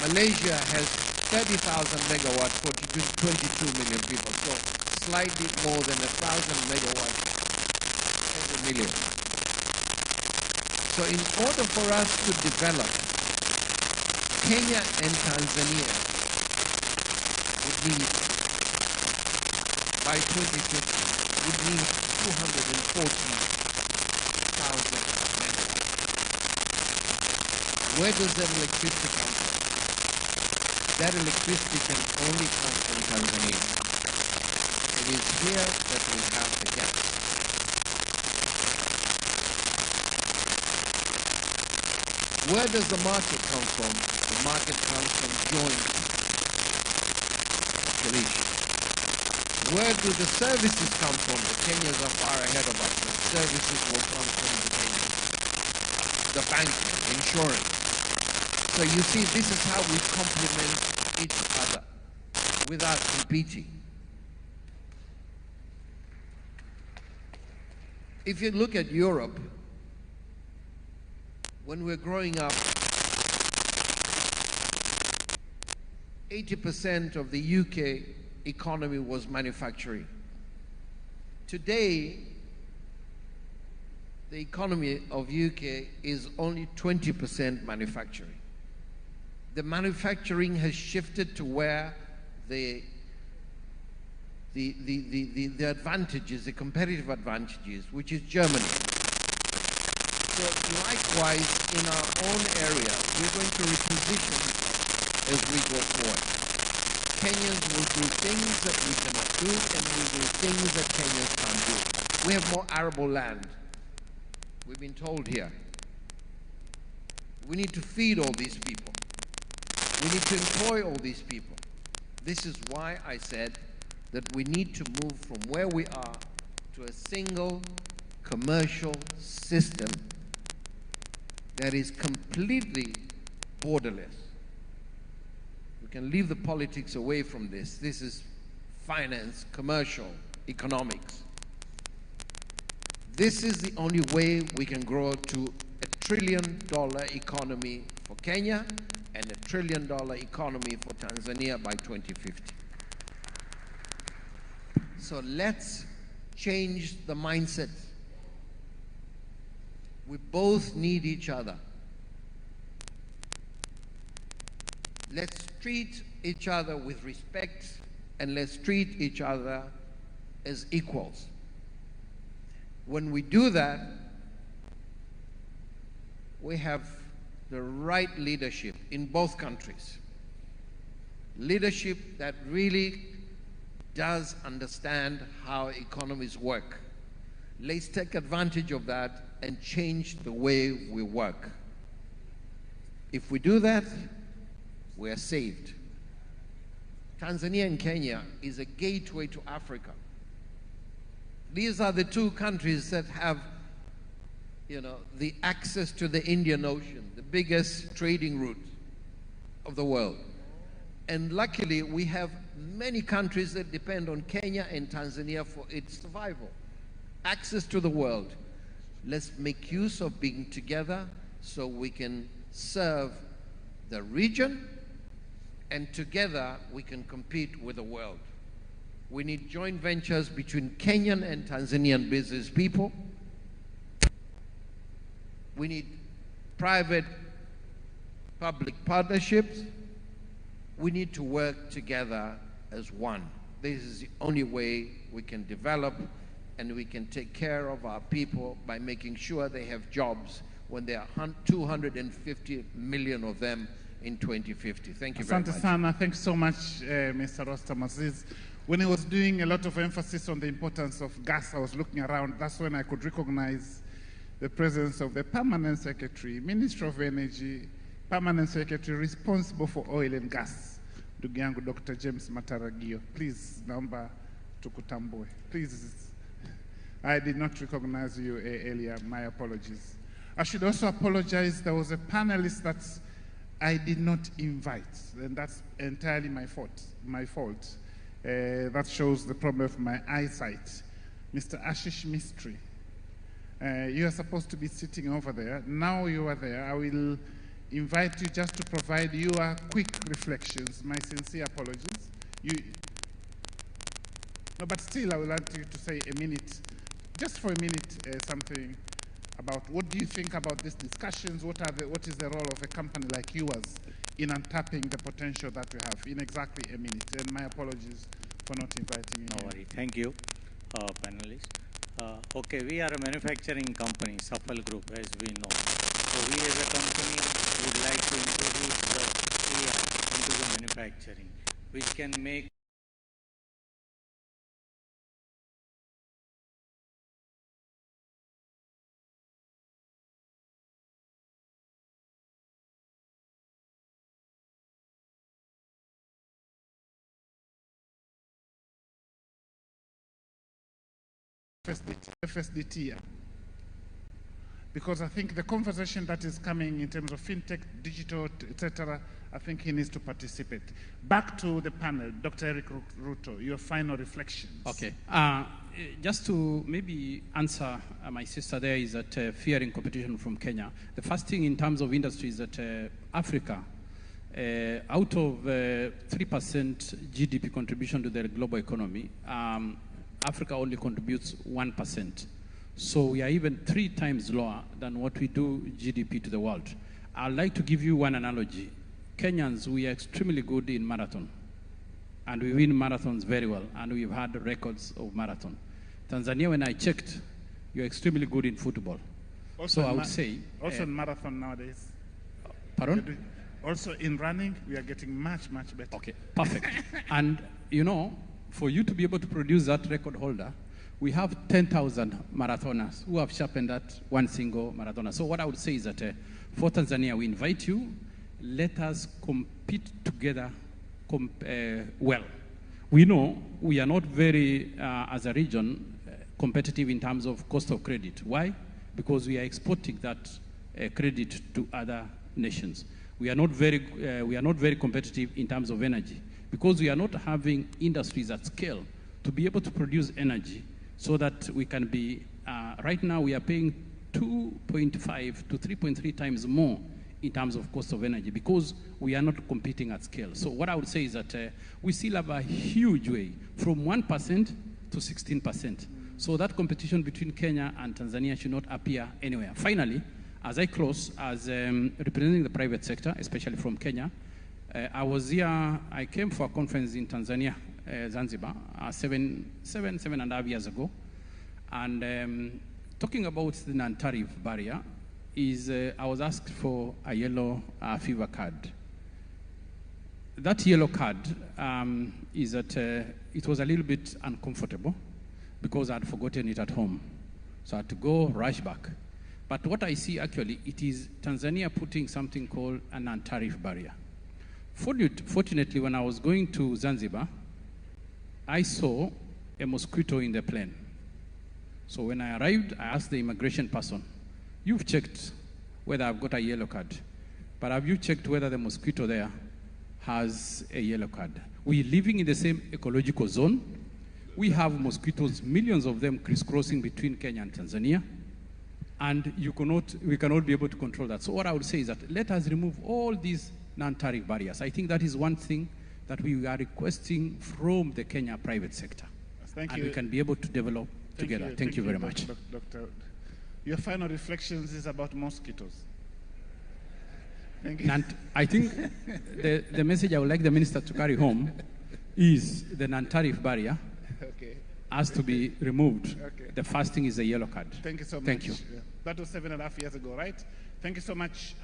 Malaysia has 30,000 megawatts for 22 million people. So slightly more than 1,000 megawatts every million. So in order for us to develop, Kenya and Tanzania would need, by 2050, would need 240,000 megawatts. Where does that electricity come from? That electricity can only come from Tanzania. It is here that we have the gap. Where does the market come from? The market comes from joint Where do the services come from? The Kenyans are far ahead of us. The services will come from the Kenyans. The banking, insurance. So you see, this is how we complement each other without competing. If you look at Europe, when we're growing up, 80% of the UK economy was manufacturing. Today, the economy of UK is only 20% manufacturing. The manufacturing has shifted to where the advantages, the competitive advantages, which is Germany. So likewise, in our own area, we're going to reposition as we go forward. Kenyans will do things that we cannot do, and we will do things that Kenyans can't do. We have more arable land. We've been told here. We need to feed all these people. We need to employ all these people. This is why I said that we need to move from where we are to a single commercial system that is completely borderless. We can leave the politics away from this. This is finance, commercial, economics. This is the only way we can grow to $1 trillion economy for Kenya and $1 trillion economy for Tanzania by 2050. So let's change the mindset. We both need each other. Let's treat each other with respect, and let's treat each other as equals. When we do that, we have the right leadership in both countries. Leadership that really does understand how economies work. Let's take advantage of that and change the way we work. If we do that, we are saved. Tanzania and Kenya is a gateway to Africa. These are the two countries that have, the access to the Indian Ocean, the biggest trading route of the world. And luckily, we have many countries that depend on Kenya and Tanzania for its survival. Access to the world. Let's make use of being together so we can serve the region, and together we can compete with the world. We need joint ventures between Kenyan and Tanzanian business people. We need private-public partnerships. We need to work together as one. This is the only way we can develop, and we can take care of our people by making sure they have jobs when there are 250 million of them in 2050. Thank you very much. Asante sana. Thanks so much, Mr. Rostam Aziz. When I was doing a lot of emphasis on the importance of gas, I was looking around. That's when I could recognize the presence of the Permanent Secretary, Minister of Energy, Permanent Secretary responsible for oil and gas, ndugu yangu Dr. James Mataragio. Please, naomba tukutambue. Please, I did not recognize you earlier. My apologies. I should also apologize. There was a panelist that I did not invite, and that's entirely my fault. That shows the problem of my eyesight. Mr. Ashish Mistry, you are supposed to be sitting over there. Now you are there. I will invite you just to provide your quick reflections. My sincere apologies. No, but still I would like you to say a minute, just for a minute, something about what do you think about these discussions? What is the role of a company like yours in untapping the potential that we have in exactly a minute? And my apologies for not inviting you. No worry. Thank you, panelists. Okay, we are a manufacturing company, Safal Group, as we know. So we as a company would like to introduce the AI into the manufacturing, which can make FSDT. Because I think the conversation that is coming in terms of fintech, digital, etc., I think he needs to participate. Back to the panel, Dr. Eric Ruto, your final reflections. Okay. Just to maybe answer my sister there is that fearing competition from Kenya. The first thing in terms of industry is that Africa, out of 3% GDP contribution to the global economy, Africa only contributes 1%. So we are even 3 times lower than what we do GDP to the world. I'd like to give you one analogy. Kenyans, we are extremely good in marathon. And we win marathons very well. And we've had records of marathon. Tanzania, when I checked, you're extremely good in football. Also so I would say... Also in marathon nowadays. Pardon? Also in running, we are getting much, much better. Okay, perfect. And, you know, for you to be able to produce that record holder, we have 10,000 marathoners who have sharpened that one single marathoner. So what I would say is that for Tanzania, we invite you, let us compete together well. We know we are not very, as a region, competitive in terms of cost of credit. Why? Because we are exporting that credit to other nations. We are not very competitive in terms of energy because we are not having industries at scale to be able to produce energy so that we can be, right now we are paying 2.5 to 3.3 times more in terms of cost of energy because we are not competing at scale. So what I would say is that we still have a huge way from 1% to 16%. So that competition between Kenya and Tanzania should not appear anywhere. Finally, as I close, as representing the private sector, especially from Kenya, I came for a conference in Tanzania, Zanzibar, 7.5 years ago. And talking about the non-tariff barrier, I was asked for a yellow fever card. That yellow card is that it was a little bit uncomfortable because I had forgotten it at home. So I had to go rush back. But what I see actually, it is Tanzania putting something called a non-tariff barrier. Fortunately, when I was going to Zanzibar, I saw a mosquito in the plane. So when I arrived, I asked the immigration person, you've checked whether I've got a yellow card, but have you checked whether the mosquito there has a yellow card? We're living in the same ecological zone. We have mosquitoes, millions of them crisscrossing between Kenya and Tanzania, and we cannot be able to control that. So what I would say is that let us remove all these non-tariff barriers. I think that is one thing that we are requesting from the Kenya private sector. Thank you. And we can be able to develop together. Thank you very much. Doctor. Your final reflections is about mosquitoes. Thank you. And I think the message I would like the minister to carry home is the non-tariff barrier has to be removed. Okay. The first thing is the yellow card. Thank you so much. Thank you. That was 7.5 years ago, right? Thank you so much.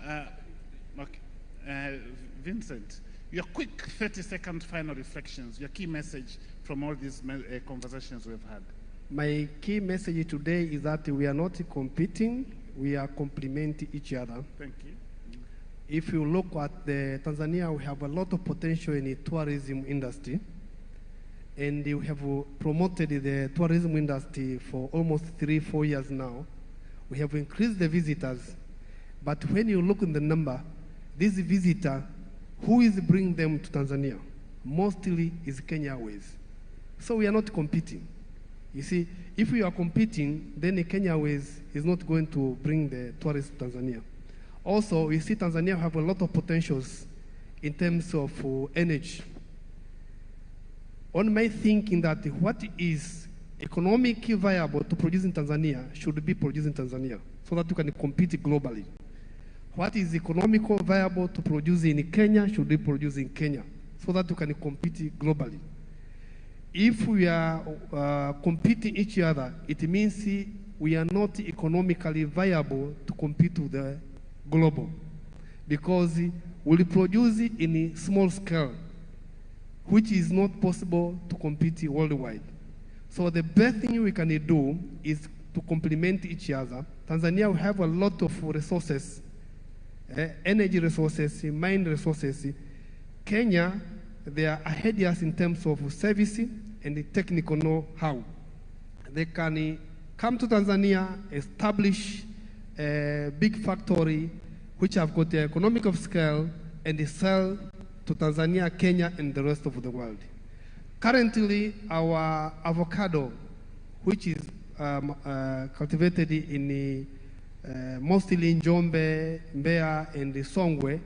Vincent, your quick 30-second final reflections, your key message from all these conversations we've had. My key message today is that we are not competing, we are complementing each other. Thank you. If you look at Tanzania, we have a lot of potential in the tourism industry. And we have promoted the tourism industry for almost 3-4 years now. We have increased the visitors. But when you look in the number, this visitor, who is bringing them to Tanzania? Mostly is Kenya Airways. So we are not competing. You see, if we are competing, then the Kenya Airways is not going to bring the tourists to Tanzania. Also, we see Tanzania have a lot of potentials in terms of energy. On my thinking that what is economically viable to produce in Tanzania should be produced in Tanzania so that you can compete globally. What is economically viable to produce in Kenya should be produced in Kenya so that you can compete globally. If we are competing each other, it means we are not economically viable to compete with the global because we produce in a small scale, which is not possible to compete worldwide. So the best thing we can do is to complement each other. Tanzania will have a lot of resources, energy resources, mine resources. Kenya, they are ahead of us in terms of service and the technical know-how. they can come to Tanzania, establish a big factory which have got the economic of scale, and they sell to Tanzania, Kenya, and the rest of the world. Currently, our avocado, which is cultivated in mostly in Njombe, Mbeya, and Songwe,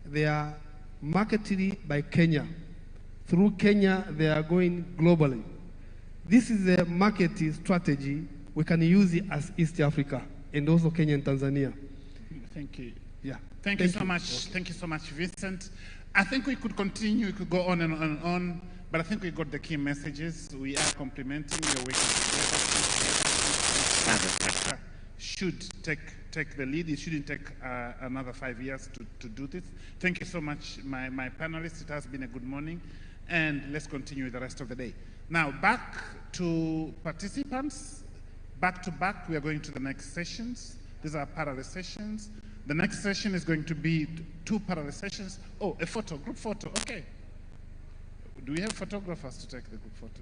they are marketed by Kenya. Through Kenya, they are going globally. This is a market strategy we can use it as East Africa and also Kenya and Tanzania. Thank you. Yeah. Thank you so much. Thank you so much, Vincent. I think we could continue, we could go on and on and on, but I think we got the key messages. We are complementing your work together. Should take the lead. It shouldn't take another 5 years to do this. Thank you so much, my panelists. It has been a good morning, and let's continue the rest of the day. Now, back to participants. Back to back, we are going to the next sessions. These are parallel sessions. The next session is going to be 2 parallel sessions. Oh, a photo, group photo, okay. Do we have photographers to take the group photo?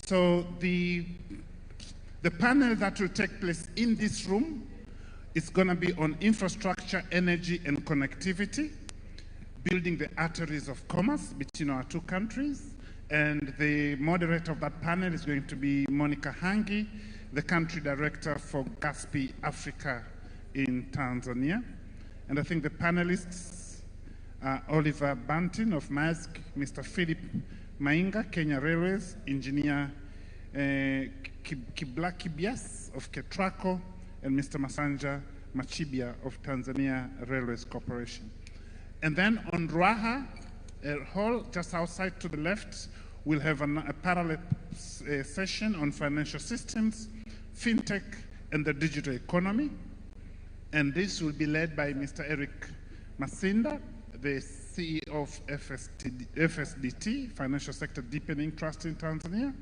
So the panel that will take place in this room is going to be on infrastructure, energy, and connectivity, building the arteries of commerce between our 2 countries. And the moderator of that panel is going to be Monica Hangi, the country director for GASPI Africa in Tanzania. And I think the panelists are Oliver Bantin of Maersk, Mr. Philip Mainga, Kenya Railways, Engineer Kiblaki Bias of Ketraco, and Mr. Masanja Machibia of Tanzania Railways Corporation. And then on Ruaha Hall, just outside to the left, we'll have a parallel session on financial systems, fintech, and the digital economy. And this will be led by Mr. Eric Masinda, the CEO of FSDT, Financial Sector Deepening Trust in Tanzania.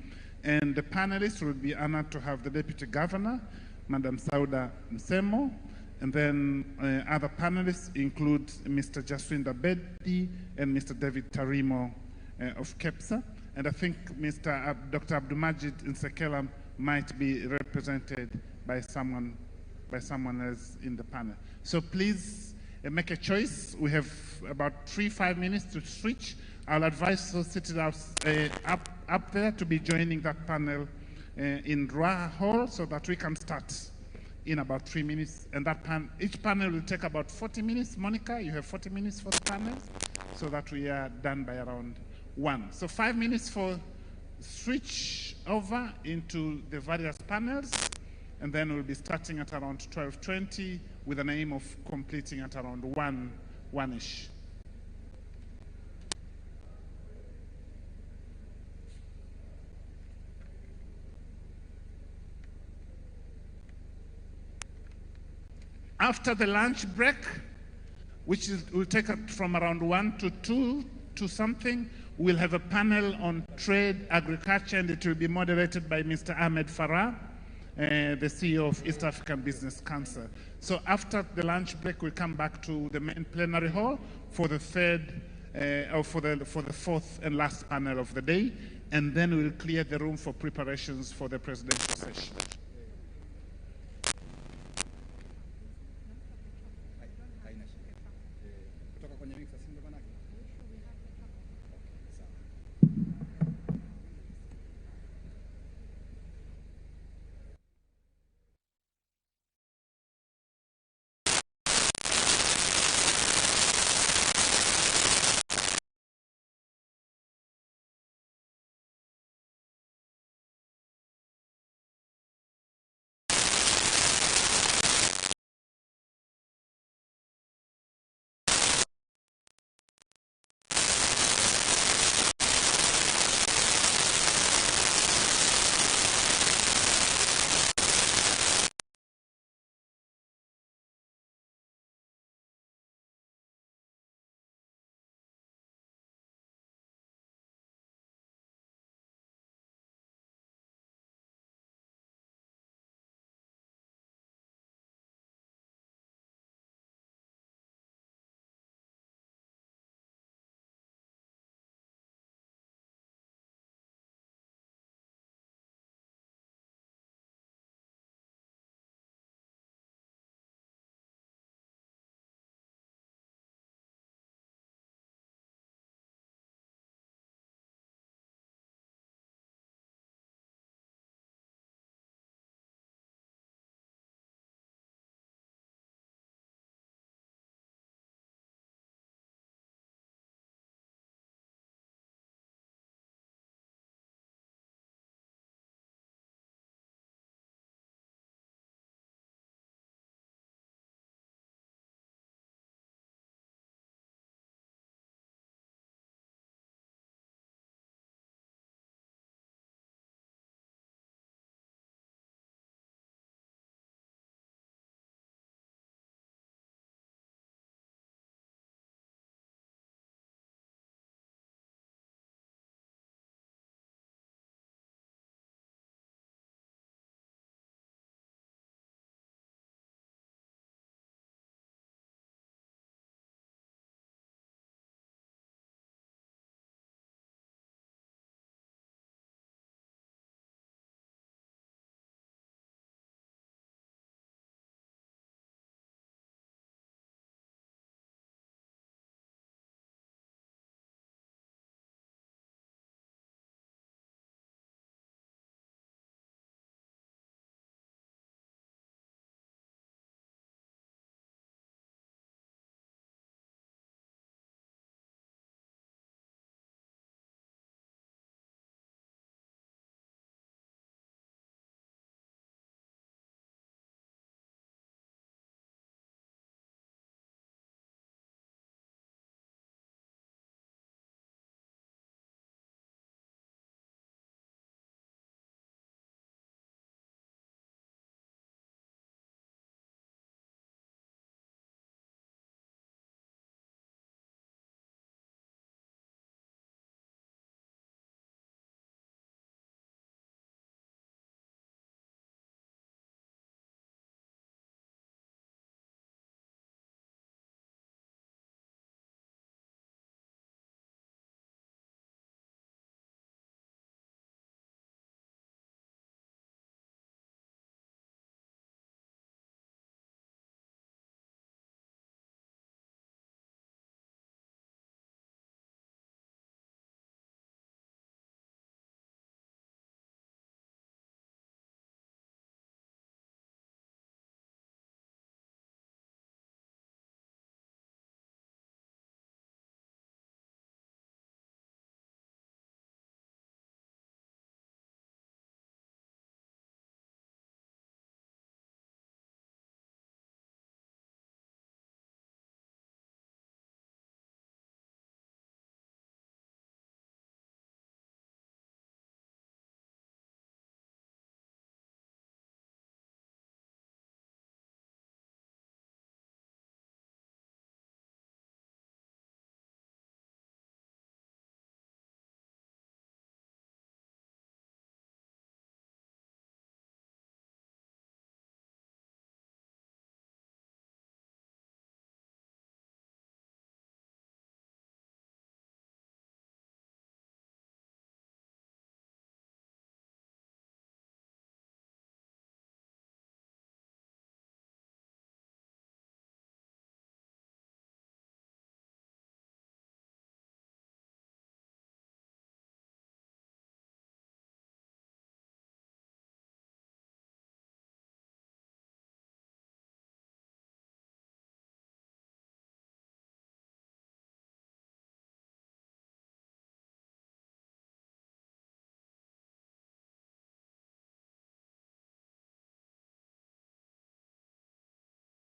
And the panelists will be honored to have the Deputy Governor, Madam Sauda Msemo. And then other panelists include Mr. Jaswinda Bedi and Mr. David Tarimo of KEPSA. And I think Dr. Abdulmajid Nsekela might be represented by someone else in the panel. So please make a choice. We have about 3-5 minutes to switch. I'll advise those seated up there to be joining that panel in Ruaha Hall so that we can start in about 3 minutes. And each panel will take about 40 minutes. Monica, you have 40 minutes for the panels so that we are done by around 1. So 5 minutes for switch over into the various panels. And then we'll be starting at around 12:20 with an aim of completing at around 1-ish. After the lunch break, which will take up from around 1 to 2 to something, we'll have a panel on trade, agriculture, and it will be moderated by Mr. Ahmed Farah, the CEO of East African Business Council. So after the lunch break, we'll come back to the main plenary hall for the for the 4th and last panel of the day, and then we'll clear the room for preparations for the presidential session.